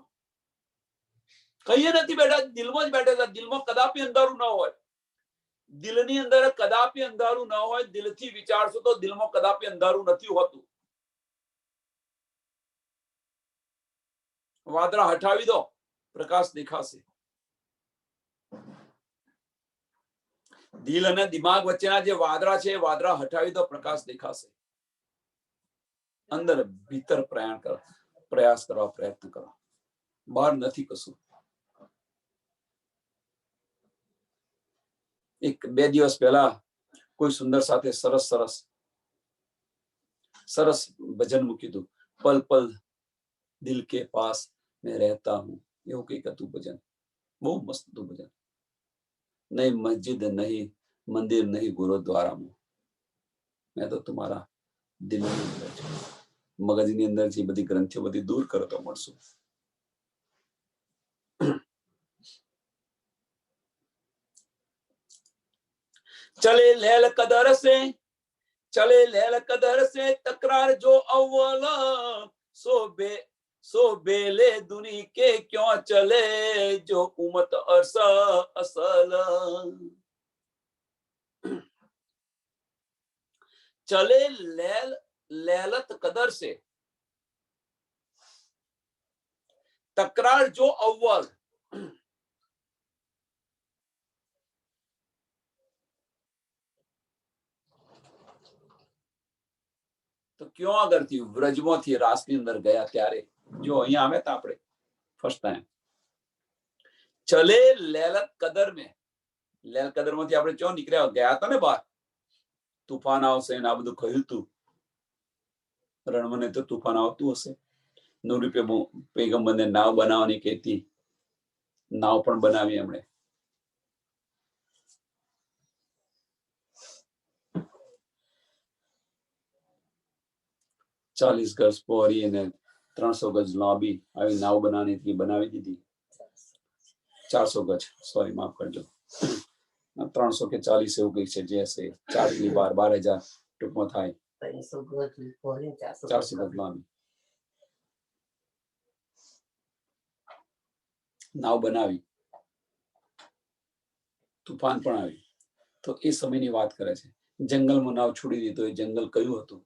કહીએ નથી બેઠા, દિલમાં જ બેઠા હતા. દિલમાં કદાપી અંધારું ન હોય. દિલની અંદર કદાપી અંધારું ન હોય. દિલથી વિચારશો તો દિલમાં કદાપી અંધારું નથી હોતું. વાદળા હટાવી દો, પ્રકાશ દેખાશે. દિલ અને દિમાગ વચ્ચેના જે વાદળા છે, વાદળા હટાવી દો, પ્રકાશ દેખાશે. અંદર ભીતર પ્રયાણ કરો. પ્રયાસ કરવા, પ્રયત્ન કરવા. બહાર નથી કશું. એક 2 દિવસ પહેલા કોઈ સુંદર સાથે સરસ ભજન મૂક્યું હતું. પલ પલ દિલ કે પાસ મેં રહેતા હું, એવું કઈક હતું ભજન. બહુ મસ્ત હતું ભજન. નહીં મસ્જિદ નહીં મંદિર નહીં ગુરુદ્વારામાં, મેં તો તમારા દિલની અંદર છું. મગજની અંદર જે બધી ગ્રંથિઓ બધી દૂર કરો તો મળશું. चले लैल कदर से, चले लैल कदर से तकरार जो अव्वल, सो बेले दुनी के क्यों चले जो उमत अरसा असल. चले लैलत कदर से तकरार जो अव्वल, તો ક્યાં આગળથી વ્રજમાંથી રાસની અંદર ગયા ત્યારે જો અહીંયા આવે તો આપણે ફર્સ્ટ ટાઈમ ચલે લેલત કદર મેં, લેલ કદર માંથી આપણે ક્યાં નીકળ્યા ગયા હતા ને બહાર. તુફાન આવશે ને આ બધું કહ્યું તું. રણમને તો તુફાન આવતું હશે. નૂર પેગમ્બરને નાવ બનાવવાની કહેતી, નાવ પણ બનાવી એમણે. ચાલીસ ગજ પહોળી અને 300 ગજ લાંબી આવી નાવ બનાવી દીધી. 400 ગજ, સોરી માફ કરજો, 300 કે 40 એવું કઈક છે. જે હશે 4 ની 12,000 ટૂંકમાં થાય. 400 ગજ લાંબી નાવ બનાવી. તુફાન પણ આવી. તો એ સમયની વાત કરે છે. જંગલમાં નાવ છોડી દીધો. એ જંગલ કયું હતું?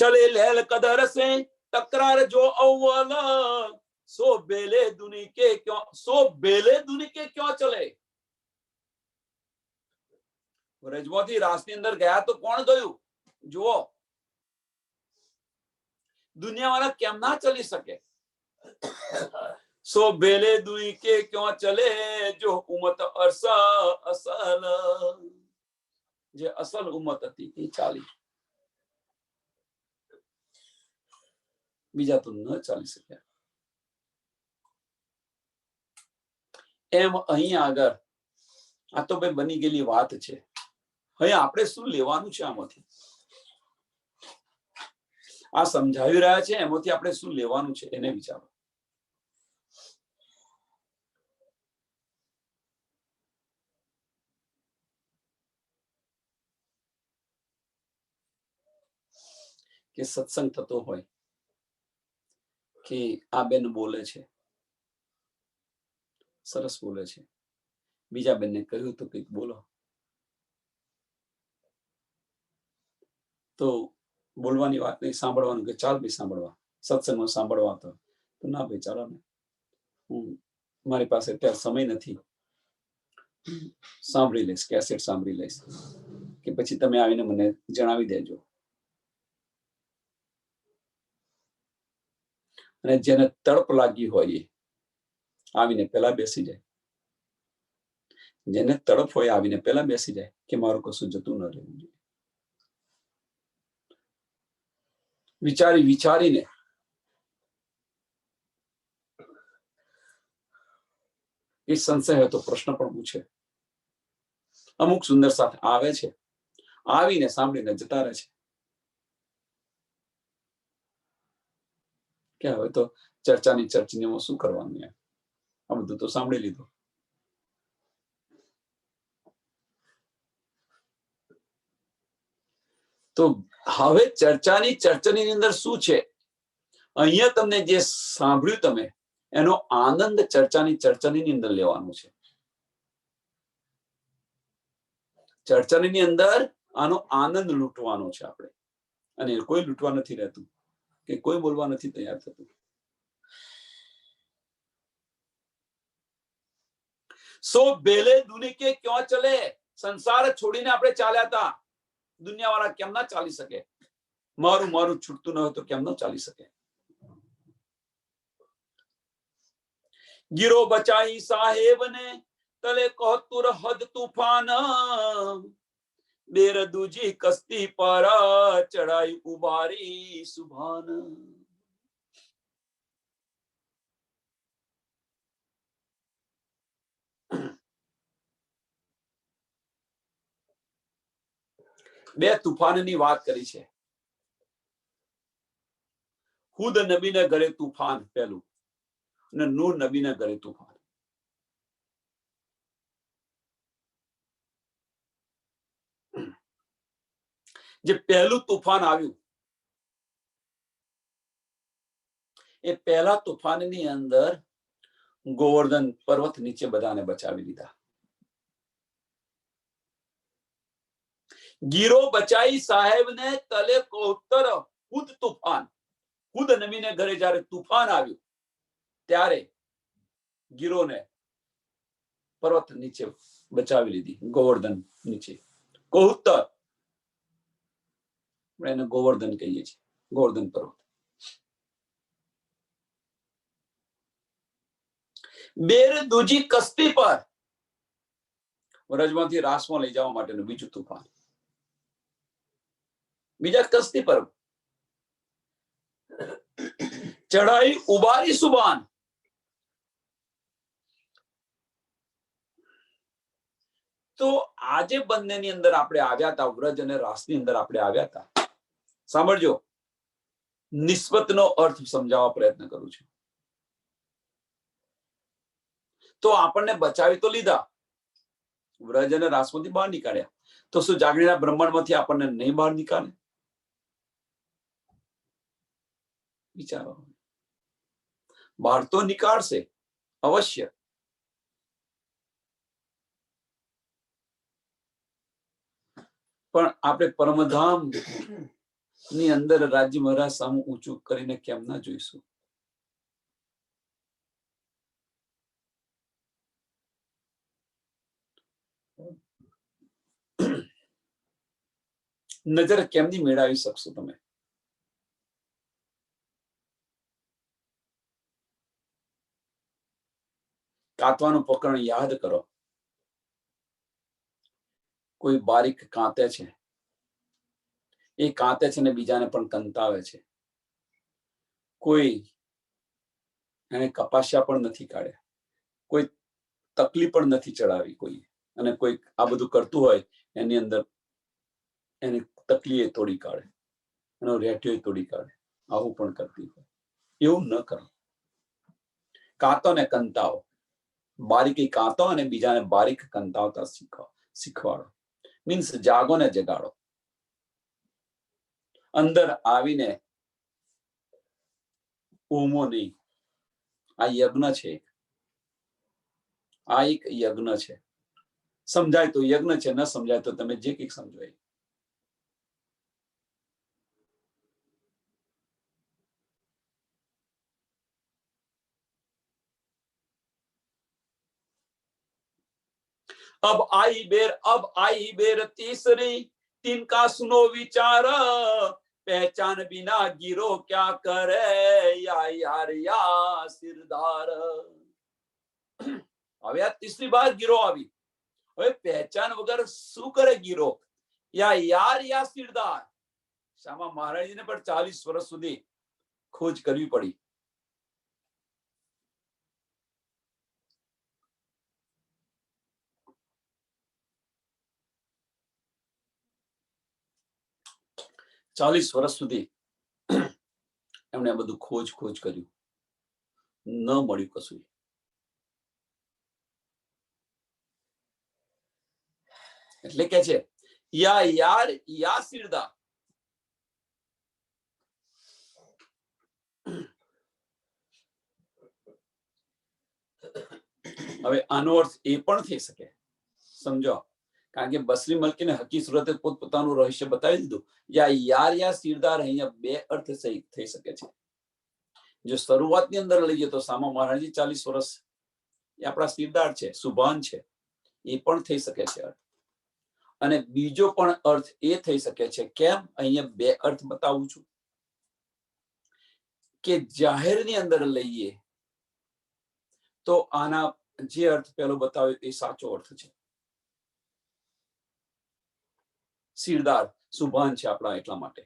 चले लैल कदर से तकरार जो अव्वल, सो बेले दुनी के क्यों चले. રજમાંથી રાસની અંદર ગયા તો કોણ ગયું? જુઓ, દુનિયાવાળા કેમ ના ચલી શકે? સો બેલે દુની કે ક્यों चले जो उम्मत अरसा असल, જે અસલ ઉમ્મત હતી એ ચાલી. બીજા તો ન ચાલી શક્યા. એમ અહીં આગળ આ તો ભાઈ બની ગયેલી વાત છે. હવે આપણે શું લેવાનું છે આમાંથી? આ સમજાવી રહ્યા છે એમાંથી આપણે શું લેવાનું છે એને વિચારો. કે સત્સંગ થતો હોય કે આ બેન બોલે છે, સરસ બોલે છે, બીજા બેનને કહ્યું તો કંઈક બોલો, તો બોલવાની વાત નહીં, સાંભળવાનું કે ચાલ ભાઈ સાંભળવા, સત્સંગમાં સાંભળવા તો ના ભાઈ ચાલો ને, હું મારી પાસે અત્યારે સમય નથી, સાંભળી લઈશ, કેસેટ સાંભળી લઈશ, કે પછી તમે આવીને મને જણાવી દેજો. અને જેને તડપ લાગી હોય એ આવીને પહેલા બેસી જાય. જેને તડપ હોય આવીને પહેલા બેસી જાય કે મારું કશું જતું ન રહેવું જોઈએ. વિચારીને એ સંશય હોય તો પ્રશ્ન પણ પૂછે. અમુક સુંદર સાથે આવે છે, આવીને સાંભળીને જતા રહે છે કે હવે તો ચર્ચાની શું કરવાનું, આ બધું તો સાંભળી લીધું. તો હવે ચર્ચાની અંદર શું છે? અહીંયા તમને જે સાંભળ્યું તમે એનો આનંદ ચર્ચાની અંદર લેવાનો છે. ચર્ચાની અંદર આનો આનંદ લૂંટવાનો છે આપણે. અને કોઈ લૂંટવા નથી રહેતું કે કોઈ બોલવા નથી તૈયાર થતું. સો બેલે દુની કે ક્યાં ચલે, સંસાર છોડીને આપણે ચાલ્યા હતા. દુનિયાવાળા કેમ ના ચાલી શકે? મારું મારું છૂટતું ન હોય તો કેમ ન ચાલી શકે? ગીરો બચાઈ સાહેબ ને તલે કહતુર હદ તૂફાન, બેર દૂજી કસ્તી પર ચડાઈ ઉબારી સુભાન. બે તુફાનની વાત કરી છે. હુદ નબીને ઘરે તુફાન પહેલું, અને નૂહ નબીને ઘરે તુફાન. જે પહેલું તુફાન આવ્યું એ પહેલા તુફાનની અંદર ગોવર્ધન પર્વત નીચે બધાને બચાવી લીધા. ગીરો બચાઈ સાહેબ ને તલે કોતર હુદ તુફાન. હુદ નબીને ઘરે જ્યારે તુફાન આવ્યું ત્યારે ગીરોને પર્વત નીચે બચાવી લીધી, ગોવર્ધન નીચે. કોહુત્તર એને ગોવર્ધન કહીએ છીએ, ગોવર્ધન પર્વત. બેર દૂજી કસ્તી પર વ્રજમાંથી રાસમાં લઈ જવા માટેનું બીજું તુફાન. બીજા કસ્તી પર ચઢાઈ ઉબારી સુબાન. તો આજે બંનેની અંદર આપણે આવ્યા હતા, વ્રજ અને રાસની અંદર આપણે આવ્યા હતા. સાંભળજો, નિસ્બતનો અર્થ સમજાવવા પ્રયત્ન કરું છું. તો આપણને બચાવી તો લીધા, વ્રજ અને રાસમાંથી બહાર નીકાળ્યા, તો શું જાગણીના બ્રહ્માંડમાંથી આપણને નહીં બહાર નીકાળે? વિચારો. બહાર તો નીકાળશે અવશ્ય. પણ આપણે પરમધામ ની અંદર રાજ્ય મહારાજ સામું ઊંચું કરીને કેમ ના જોઈશું? નજર કેમની મેળવી શકશો તમે? કાંતવાનું પ્રકરણ યાદ કરો. કોઈ બારીક કાંતે છે, એ કાંતે છે ને બીજાને પણ કંતાવે છે. કોઈ એને કપાસ્યા પણ નથી કાઢ્યા, કોઈ તકલી પણ નથી ચડાવી કોઈ, અને કોઈ આ બધું કરતું હોય એની અંદર એની તકલીએ તોડી કાઢે, એનો રેટિયો તોડી કાઢે. આવું પણ કરતી હોય. એવું ન કરો. કાંતો ને કંતાવો, બારીકી કાંતો અને બીજાને બારીક કંતાવતા શીખવાડો. મીન્સ જાગો ને જગાડો. અંદર આવીને ઊમો નહીં. આ યજ્ઞ છે, આ એક યજ્ઞ છે. સમજાય તો યજ્ઞ છે, ન સમજાય તો તમે જે કંઈક સમજો. अब आई बेर तीसरी, तिनका सुनो विचार, पहचान बिना गिरो क्या करे, या यार या सिरदार. હવે આ ત્રીસરી બાર ગીરો આવી. હવે પહેચાન વગર શું કરે ગીરો? યા યાર યા સિરદાર. શામા મહારાજને પણ 40 વર્ષ સુધી ખોજ કરવી પડી. ચાલીસ વર્ષ સુધી એમણે બધું ખોજ કર્યું, ન મળ્યું કશું. એટલે કે છે યા યાર યા સિરદાર. હવે આનો અર્થ એ પણ થઈ શકે, સમજો, કારણ કે બસરી મલકીને હકી સુરતે પોતપોતાનું રહસ્ય બતાવી દીધું. યા યાર યા સિરદાર અહીંયા બે અર્થ થઈ શકે છે. જો શરૂઆતની અંદર લઈએ તો સામા મહારાજજી 40 વર્ષ એ આપણા સિરદાર છે, સુભાન છે, એ પણ થઈ શકે છે. અને બીજો પણ અર્થ એ થઈ શકે છે. કેમ? અહીંયા બે અર્થ બતાવું છું કે જાહેરની અંદર લઈએ તો આના જે અર્થ પેલો બતાવ્યો એ સાચો અર્થ છે. સિરદાર સુભાન છે આપણા, એટલા માટે.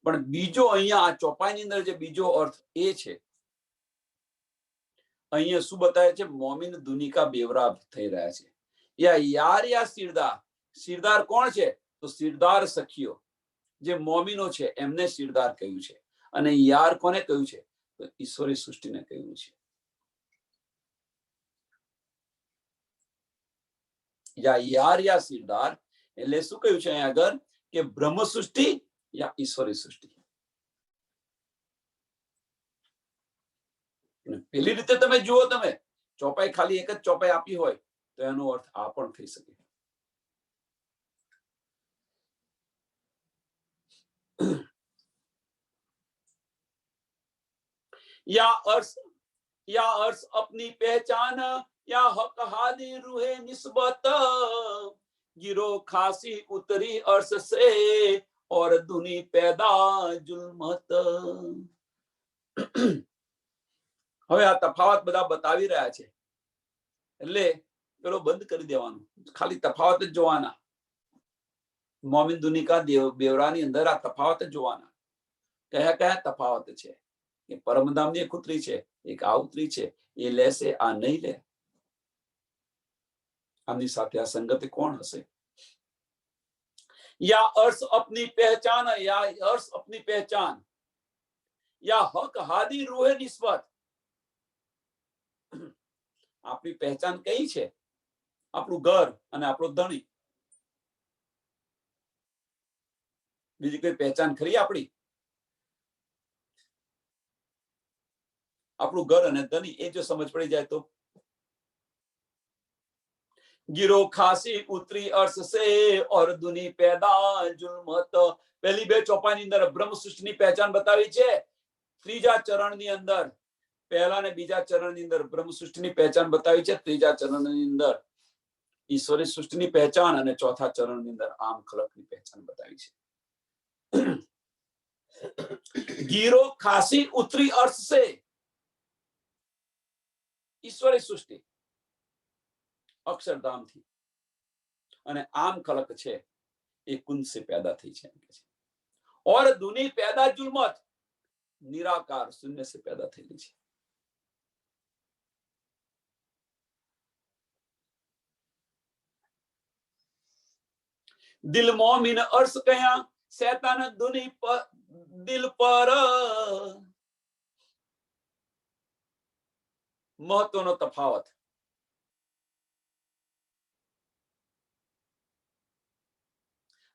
પણ બીજો અહીંયા આ ચોપાઈની અંદર જે બીજો અર્થ એ છે, અહીંયા શું બતાવે છે? મોમીન દુનિકા બેવરા થઈ રહ્યા છે. યા યાર યા સિરદાર. સિરદાર કોણ છે? તો સિરદાર સખીઓ જે મોમીનો છે એમને સિરદાર કહ્યું છે. અને યાર કોને કહ્યું છે? તો ઈશ્વરી સૃષ્ટિને કહ્યું છે. યા યાર યા સિરદાર એટલે શું કહ્યું છે અહીંયા આગળ? કે બ્રહ્મ સૃષ્ટિ યા ઈશ્વરી સૃષ્ટિ. પેલી રીતે તમે જુઓ, તમે ચોપાઈ ખાલી એક જ ચોપાઈ આપી હોય તો એનો અર્થ આ પણ થઈ શકે. या अर्श अपनी पहचान या हक हादी रूहे निस्बत गिरो खासी उतरी अर्श से और दुनी पैदा जुल्मत. હવે આ તફાવત બધા બતાવી રહ્યા છે એટલે પેલો બંધ કરી દેવાનું, ખાલી તફાવત જ જોવાના. મોમિન દુનિકા બેવરાની અંદર આ તફાવત જ જોવાના. કયા કયા તફાવત છે? કે પરમધામની એક ઉતરી છે, એક આ ઉતરી છે. એ લેશે, આ નહીં લે. આમની સાથે આ સંગતિ કોણ હશે? या अर्श अपनी पहचान या अर्श अपनी पहचान या हक हादी रूहे निस्बत. આપણી પહેચાન કઈ છે? આપણું ઘર અને આપણો ધણી. બીજી કોઈ પહેચાન ખરી આપણી? આપણું ઘર અને ધણી, એ જો સમજ પડી જાય તો. गिरो खासी उतरी अर्श से और दुनी पैदा जुल्मत. પહેલી બે ચોપાઈની અંદર બ્રહ્મ સૃષ્ટિની પહેચાન બતાવી છે. ત્રીજા ચરણની અંદર, પહેલા ને બીજા ચરણની અંદર બ્રહ્મ સૃષ્ટિની પહેચાન બતાવી છે. ત્રીજા ચરણની અંદર ઈશ્વરી સૃષ્ટિની પહેચાન અને ચોથા ચરણની અંદર આમ ખલકની પહેચાન બતાવી છે. ગીરો ખાસી ઉતરી अर्श से ઈશ્વરી સૃષ્ટિ अक्षरधाम थी અને આમ ખલક છે એ કુંજ से पैदा થઈ છે. और दुनी पैदा जुल्मत, निराकार शून्य से पैदा થયેલી છે. दिल मोमिन अर्श कया शैतान दुनी दिल पर. મહત્વનો તફાવત.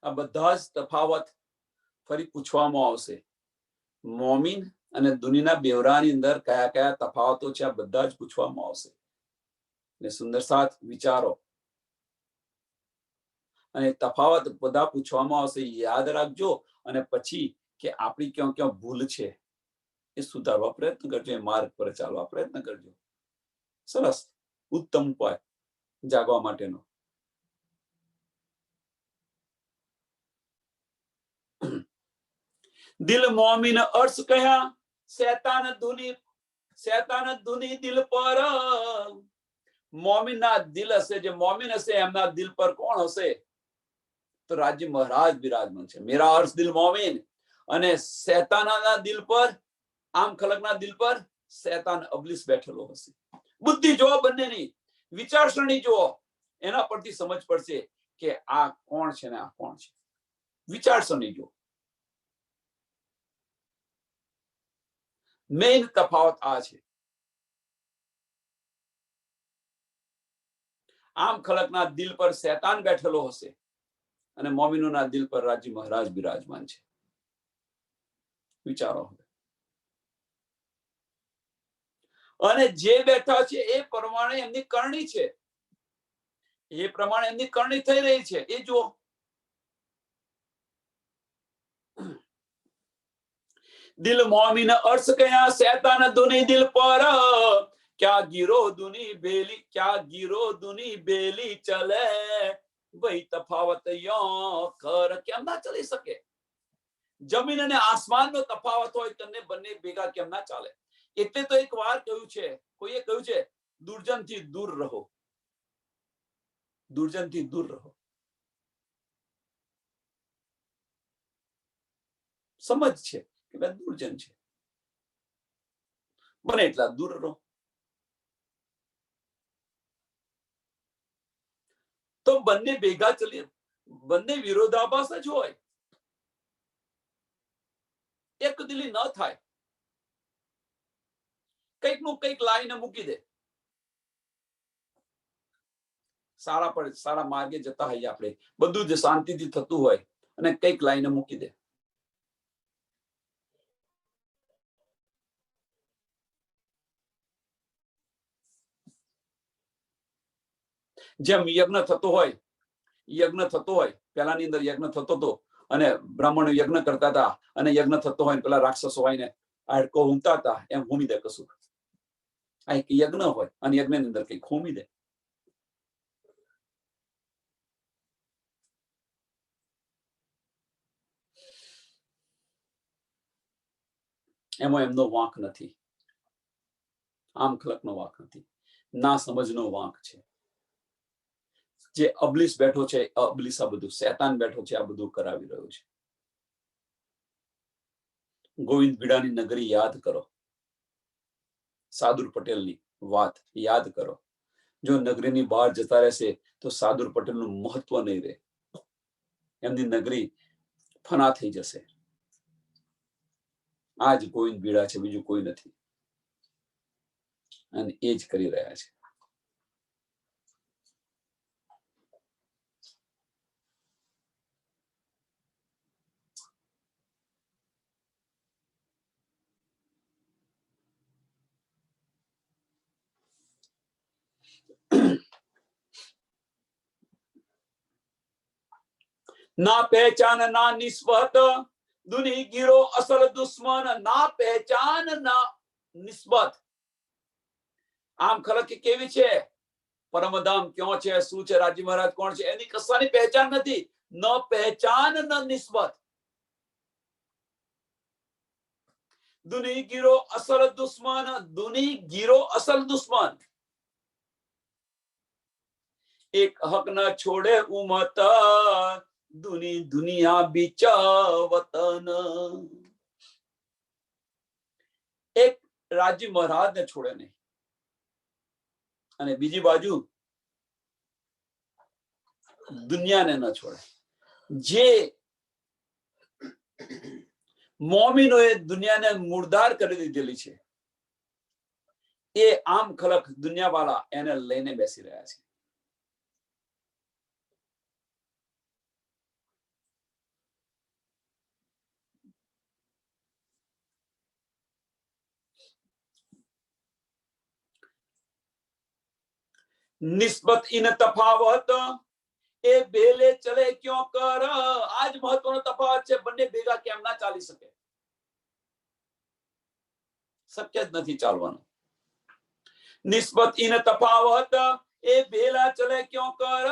આ બધા જ તફાવત ફરી પૂછવામાં આવશે. મોમિન અને દુનિયાના બેવરાની અંદર કયા કયા તફાવતો છે, આ બધા જ પૂછવામાં આવશે. ને સુંદર સાથ વિચારો અને તફાવત બધા પૂછવામાં આવશે. યાદ રાખજો અને પછી કે આપણી ક્યાં ક્યાં ભૂલ છે એ સુધારવા પ્રયત્ન કરજો, એ માર્ગ પર ચાલવા પ્રયત્ન કરજો. સરસ, ઉત્તમ ઉપાય જાગવા માટેનો. दिल मोमिन अर्श कया शैतान धुनी दिल पर. मोमिन ना दिल हसे, जो मोमिन हसे एमना दिल पर कोण हसे? तो राज्य महाराज विराजमान છે. मेरा अर्श दिल मोमिन અને શૈતાનના દિલ પર, આમ ખલકના દિલ પર શૈતાન અબલીસ બેઠેલો હશે. બુદ્ધિ જો બંનેની વિચારસરણી જો, એના પરથી સમજ પડશે કે આ કોણ છે ને આ કોણ છે. વિચારસરણી જો. મેઇન તફાવત આ છે. આમ ખલકના દિલ પર શૈતાન બેઠેલો હશે અને મોમિનોના દિલ પર રાજ્ય મહારાજ બિરાજમાન છે. વિચારો. અને જે બેઠા છે એ પ્રમાણે એમની કરણી છે, એ પ્રમાણે એમની કરણી થઈ રહી છે. એ જુઓ. दिल मोमिन अर्श कया शैतान दुनी दिल पर. क्या गिरो दुनी बेली चले ભાઈ તફાવત કર કેમ ના ચાલી શકે? જમીન અને આસમાનનો તફાવત હોય તો બંને ભેગા કેમ ના ચાલે? એટલે તો એક વાર કહ્યું છે, કોઈએ કહ્યું છે, દુર્જનથી દૂર રહો, દુર્જનથી દૂર રહો. સમજ છે કે દુર્જન છે, બને એટલા દૂર રહો. તો બંને ભેગા ચલીએ, બંને વિરોધાભાસ જ હોય, એક દિલી ન થાય. કંઈક નું કંઈક લાઈને મૂકી દે. સારા માર્ગે જતા હોઈએ આપણે, બધું જ શાંતિથી થતું હોય અને કંઈક લાઈને મૂકી દે. જેમ યજ્ઞ થતો હોય, પેલાની અંદર યજ્ઞ થતો હતો અને બ્રાહ્મણો યજ્ઞ કરતા હતા અને યજ્ઞ થતો હોય પેલા રાક્ષસો હોય ને હાડકો ઊંઘતા હતા, એમ હોમી દે કશું. આ એક યજ્ઞ હોય અને યજ્ઞની અંદર કંઈક હોમી દે. એમાં એમનો વાંક નથી, આમ ખલકનો વાંક નથી, ના સમજનો વાંક છે. જે અબલીસ બેઠો છે, અબલીસ આ બધું શેતાન બેઠો છે, આ બધું કરાવી રહ્યો છે. ગોવિંદ બીડાની નગરી યાદ કરો, સાદુર પટેલની વાત યાદ કરો. જો નગરીની બહાર જતા રહેશે તો સાદુર પટેલનું મહત્વ નહીં રહે, એમની નગરી ફના થઈ જશે. આ જ ગોવિંદ બીડા છે, બીજું કોઈ નથી, અને એ જ કરી રહ્યા છે. ના પહેચાન ના નિસ્બત, દુની ગીરો અસલ દુશ્મન. ના પહેચાન ના નિસ્બત. આમ ખલક કેવી છે, પરમધામ ક્યાં છે, શું છે, રાજી મહારાજ કોણ છે, એની કશાની પહેચાન નથી. ન પહેચાન ન નિસ્બત. દુની ગીરો અસલ દુશ્મન, દુની ગીરો અસલ દુશ્મન. એક હક ન છોડે ઉમત, દુની દુનિયા બીચ વતન. એક રાજી મહારાજ ને છોડે નહીં, અને બીજી બાજુ દુનિયાને ન છોડે. જે મોમીનોએ દુનિયાને મુર્દાર કરી દીધેલી છે, એ આમ ખલક દુનિયાવાળા એને લઈને બેસી રહ્યા છે. નિસ્બત ઇન તફાવત, એ બેલે ચલે ક્यों કર. આજ મહત્વનો તફાવત છે, બંને ભેગા કેમ ના ચાલી શકે? શક્ય જ નથી ચાલવાનું. નિસ્બત ઇન તફાવત, એ બેલા ચલે ક્यों કર.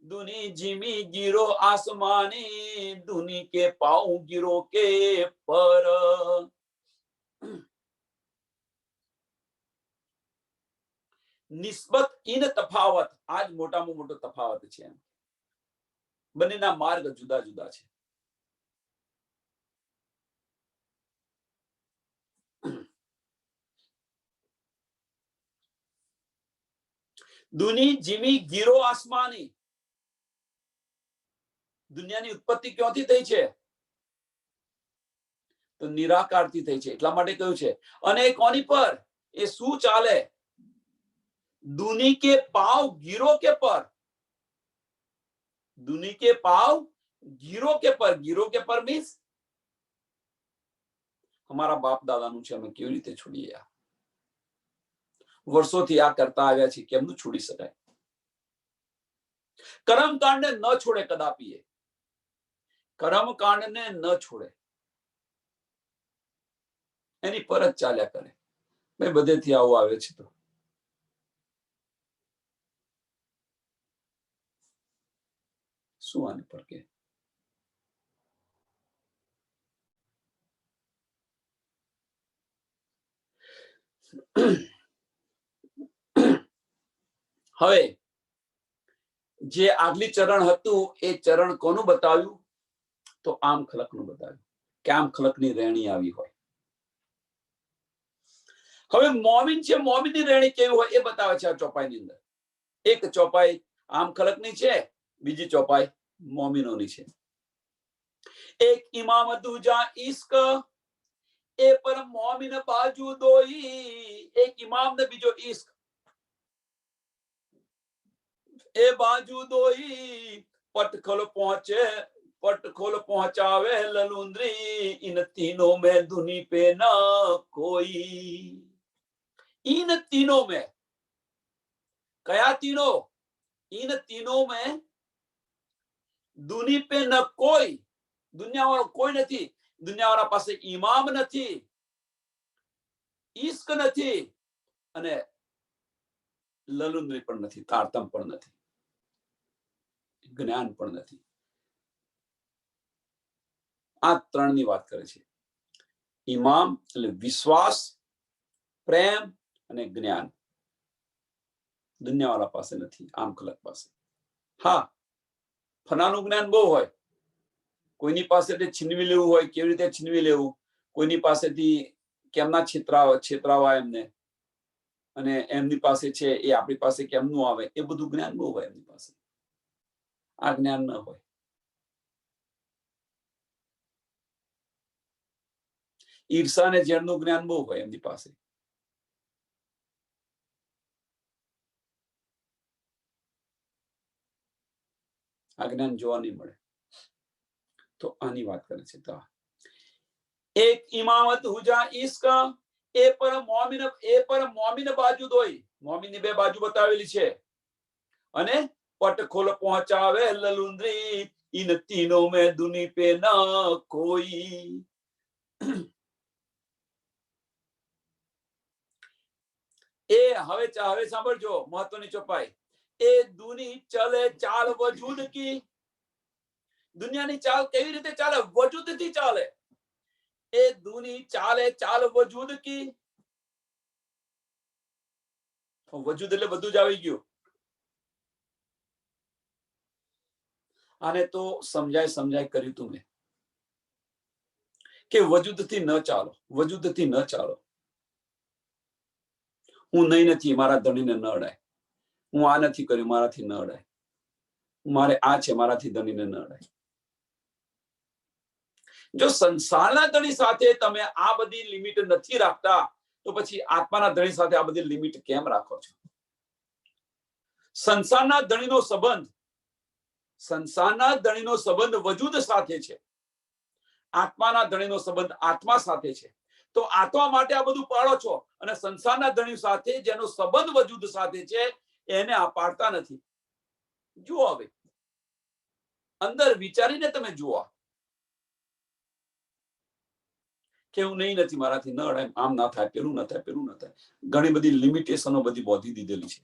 દુની જીમી ગીરો આસમાની, દુની કે પાઉ ગીરો કે પર. નિસ્બત ઇન તફાવત, આજ મોટામાં મોટો તફાવત છે. બંનેના માર્ગ જુદા જુદા છે. દુની જીમી ગીરો આસમાની. દુનિયાની ઉત્પત્તિ ક્યાંથી થઈ છે? તો નિરાકારથી થઈ છે. એટલા માટે કહ્યું છે, અને કોની પર? એ શું ચાલે? દુની કે પાવ ગીરો કે પર. દુની કે પાવ ગીરો કે પર. ગીરો કે પર મીન્સ અમારા બાપ દાદાનું છે, અમે કેવી રીતે છોડીએ? વર્ષોથી આ કરતા આવ્યા છે, કેમનું છોડી શકાય? કર્મકાંડને ન છોડે કદાપી. કર્મકાંડને ન છોડે, એની પર જ ચાલ્યા કરે. ભાઈ બધેથી આવું આવે છે. તો શું આની પર કે હવે જે આગલી ચરણ હતું એ ચરણ કોનું બતાવ્યું? તો આમ ખલકનું બતાવ્યું કે આમ ખલકની રેણી આવી હોય. હવે મોમીન છે, મોમીનની રેણી કેવી હોય એ બતાવે છે આ ચોપાઈની અંદર. એક ચોપાઈ આમ ખલકની છે, બીજી ચોપાઈ મોમીનોની છે. એક ઇમામ દૂજા ઇશ્ક એ પર મોમીન બાજુ દોઈ. એક ઇમામ ને બીજો ઇશ્ક એ બાજુ દોઈ. પટખલ પહોંચે पटखोल पहुंचावे ललुंद्री. इन तीनों में धुनी पे न कोई. इन तीनों में, कया तीनों? इन तीनों में धुनी पे न कोई. दुनिया वाला कोई नहीं. दुनिया वाला पास इमाम नहीं, इश्क नहीं અને લલુંદ્રી પણ નથી, તારતમ પણ નથી, જ્ઞાન પણ નથી. આ ત્રણની વાત કરે છે. ઇમામ એટલે વિશ્વાસ, પ્રેમ અને જ્ઞાન. દુનિયાવાળા પાસે નથી, આમ ખલક પાસે. હા, ફનાનું જ્ઞાન બહુ હોય. કોઈની પાસેથી છીનવી લેવું હોય, કેવી રીતે છીનવી લેવું, કોઈની પાસેથી કેમના છેતરાવા એમને, અને એમની પાસે છે એ આપણી પાસે કેમનું આવે, એ બધું જ્ઞાન બહુ હોય એમની પાસે. આ જ્ઞાન ન હોય. ઈર્ષા અને ઝેરનું જ્ઞાન બહુ હોય એમની પાસે. આ જ્ઞાન જોવા નહીં મળે. તો આની વાત કરે છે. તો એક ઇમામત હુજા ઇશ્ક એ પર મોમીન બાજુ દોઈ. મોમીનની બે બાજુ બતાવેલી છે. અને પટખોલ પહોંચાવે લલુંદ્રી. ઇન તીનો મેં દુની પે ન કોઈ. એ હવે સાંભળજો, મહત્વની ચોપાઈ. એ દુની ચલે ચાલ વજૂદ કી. દુનિયાની ચાલ કેવી રીતે ચાલે? વજૂદથી ચાલે. એ દુની ચાલે ચાલ વજૂદ કી. વજૂદ એટલે બધું જ આવી ગયું. આને તો સમજાય કર્યું તું મેં કે વજૂદથી ન ચાલો, વજૂદથી ન ચાલો. હું નહીં નથી, મારા ધણીને ન અડાય. હું આ નથી કર્યું, મારાથી ન અડાય. મારે આ છે, મારાથી ધણીને ન અડાય. જો સંસારના ધણી સાથે તમે આ બધી લિમિટ નથી રાખતા, તો પછી આત્માના ધણી સાથે આ બધી લિમિટ કેમ રાખો છો? સંસારના ધણીનો સંબંધ વજૂદ સાથે છે. આત્માના ધણીનો સંબંધ આત્મા સાથે છે. તો આત્મા માટે આ બધું પાડો છો, અને સંસારના ધણી સાથે જેનો સંબંધ વજૂદ સાથે છે એને આ પાડતા નથી. જુઓ, હવે અંદર વિચારીને તમે જુઓ કે હું નહીં નથી, મારાથી ન અડાય, આમ ના થાય, પેલું ના થાય, પેલું ના થાય. ઘણી બધી લિમિટેશનો બધી બોધી દીધેલી છે.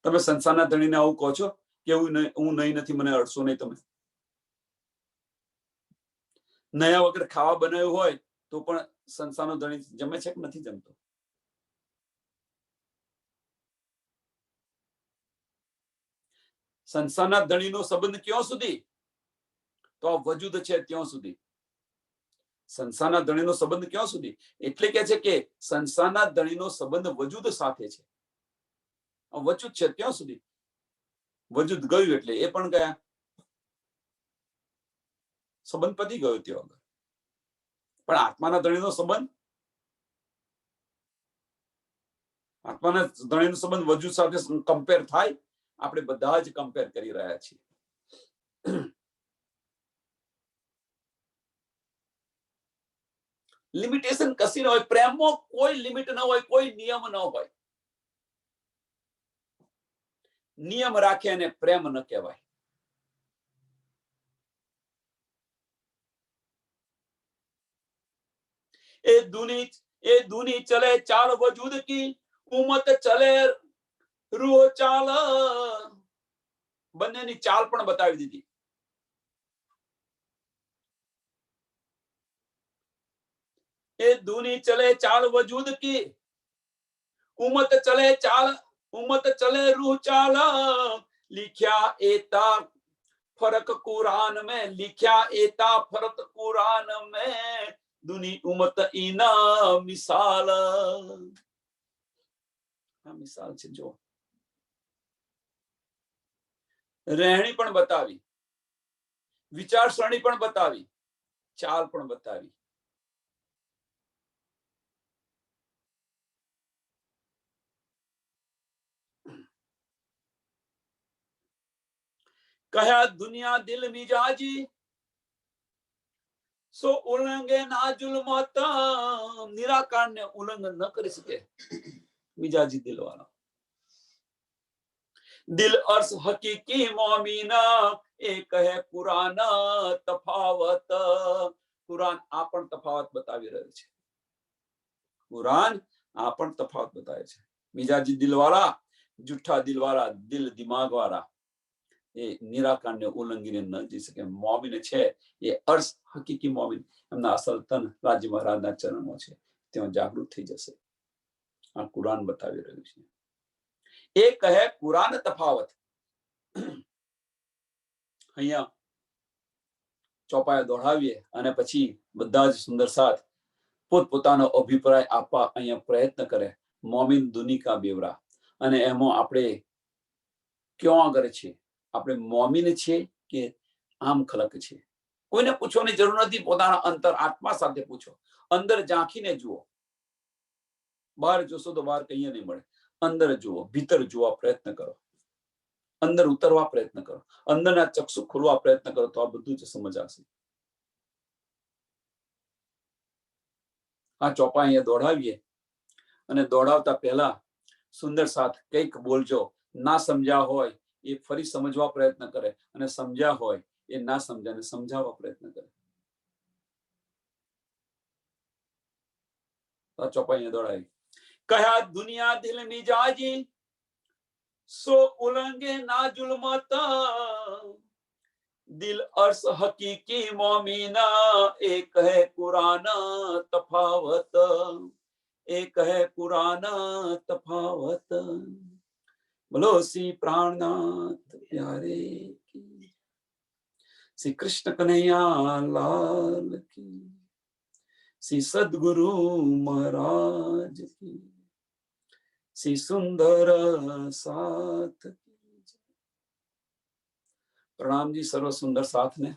તમે સંસારના ધણીને આવું કહો છો કે હું નહીં નથી, મને અડશો નહીં. તમે નયા વગર ખાવા બનાવ્યું હોય તો પણ સંસારનો ધણી જમે છે કે નથી જમતો? સંસારના ધણીનો સંબંધ ક્યાં સુધી? તો આ વજૂદ છે ત્યાં સુધી. સંસારના ધણીનો સંબંધ ક્યાં સુધી? એટલે કે છે કે સંસારના ધણીનો સંબંધ વજૂદ સાથે છે. વજૂદ છે ત્યાં સુધી. વજૂદ ગયું એટલે એ પણ ગયા, સંબંધ પતી ગયો ત્યાં આગળ. પણ આત્માના ધણીનો સંબંધ, આત્માના ધણીનો સંબંધ વજૂદ સાથે કમ્પેર થાય? આપણે બધા જ કમ્પેર કરી રહ્યા છીએ. લિમિટેશન કશી ન હોય. પ્રેમમાં કોઈ લિમિટ ન હોય, કોઈ નિયમ ન હોય. નિયમ રાખે અને પ્રેમ ન કહેવાય. એ દુની ચલે ચાલ વજૂદ કી. ઉમત ચલે રૂહ ચાલ, બંનેની ચાલ પણ બતાવી દીધી. એ દૂની ચલે ચાલ વજૂદ કી, ઉમત ચલે ચાલ, ઉમત ચલે રૂહ ચાલ, लिख्या एता फर्क कुरान में, लिख्या एता फर्क कुरान में, दुनी उमत इना मिसाल. આ મિસાલ છે. જો રહેણી પણ બતાવી, વિચારસરણી પણ બતાવી, ચાલ પણ બતાવી. કહ્યા દુનિયા દિલ મિજાજી, સો ઉલ્લંઘે ના જુલ્મત, નિરાકાર ને ઉલ્લંઘન ન કરી શકે મિજાજી દિલ વાળા. દિલ અર્શ હકીકી મોમીના, એ કહે કુરાન તફાવત. કુરાન આ પણ તફાવત બતાવી રહ્યું છે. કુરાન આ પણ તફાવત બતાવે છે. મિજાજી દિલ વાળા, જુઠ્ઠા દિલ વાળા, દિલ દિમાગ વાળા, એ નિરાકારને ઉલ્લંઘીને ન જઈ શકે. મોમીન છે એ અર્શ હકીકી મોમીન, એમના અસલ તન રાજ્ય મહારાજના ચરણમાં છે, ત્યાં જાગૃત થઈ જશે. આ કુરાન બતાવી રહ્યું છે. એ કહે કુરાન તફાવત. અહીંયા ચોપાયા દોડાવીએ અને પછી બધા જ સુંદર સાથ પોતપોતાનો અભિપ્રાય આપવા અહીંયા પ્રયત્ન કરે. મોમીન દુનિકા બેવરા, અને એમાં આપણે ક્યાં આગળ છે? આપણે મોમીન છે કે આમ ખલક છે? કોઈને પૂછવાની જરૂર નથી. પોતાના અંતર આત્મા સાથે પૂછો. અંદર ઝાંખીને જુઓ. બહાર જોશો તો બહાર કઈ નહીં મળે. અંદર જુઓ, ભીતર જોવા પ્રયત્ન કરો, અંદર ઉતરવા પ્રયત્ન કરો, અંદરના ચક્ષુ ખોલવા પ્રયત્ન કરો, તો આ બધું જ સમજાશે. આ ચોપા અહીંયા દોડાવીએ અને દોડાવતા પહેલા સુંદર સાથ કંઈક બોલજો. ના સમજ્યા હોય એ ફરી સમજવા પ્રયત્ન કરે, અને સમજ્યા હોય એ ના સમજાને સમજાવવા પ્રયત્ન કરે. આ ચોપા અહીંયા દોડાવી. કહ્યા દુનિયા દિલ મિજાજી, સો ઉલંગે ના જુલ્મત, દિલ અર્શ હકીકી મોમીના, એ કહે કુરાન તફાવત. એ કહે કુરાન તફાવત. બોલો શ્રી પ્રાણનાથ પ્યારે કી, શ્રી કૃષ્ણ કનૈયા લાલ કી, શ્રી સદગુરુ મહારાજ કી, શ્રી સુંદર સાથ કી. પ્રણામ जी सर्व सुंदर साथ ने.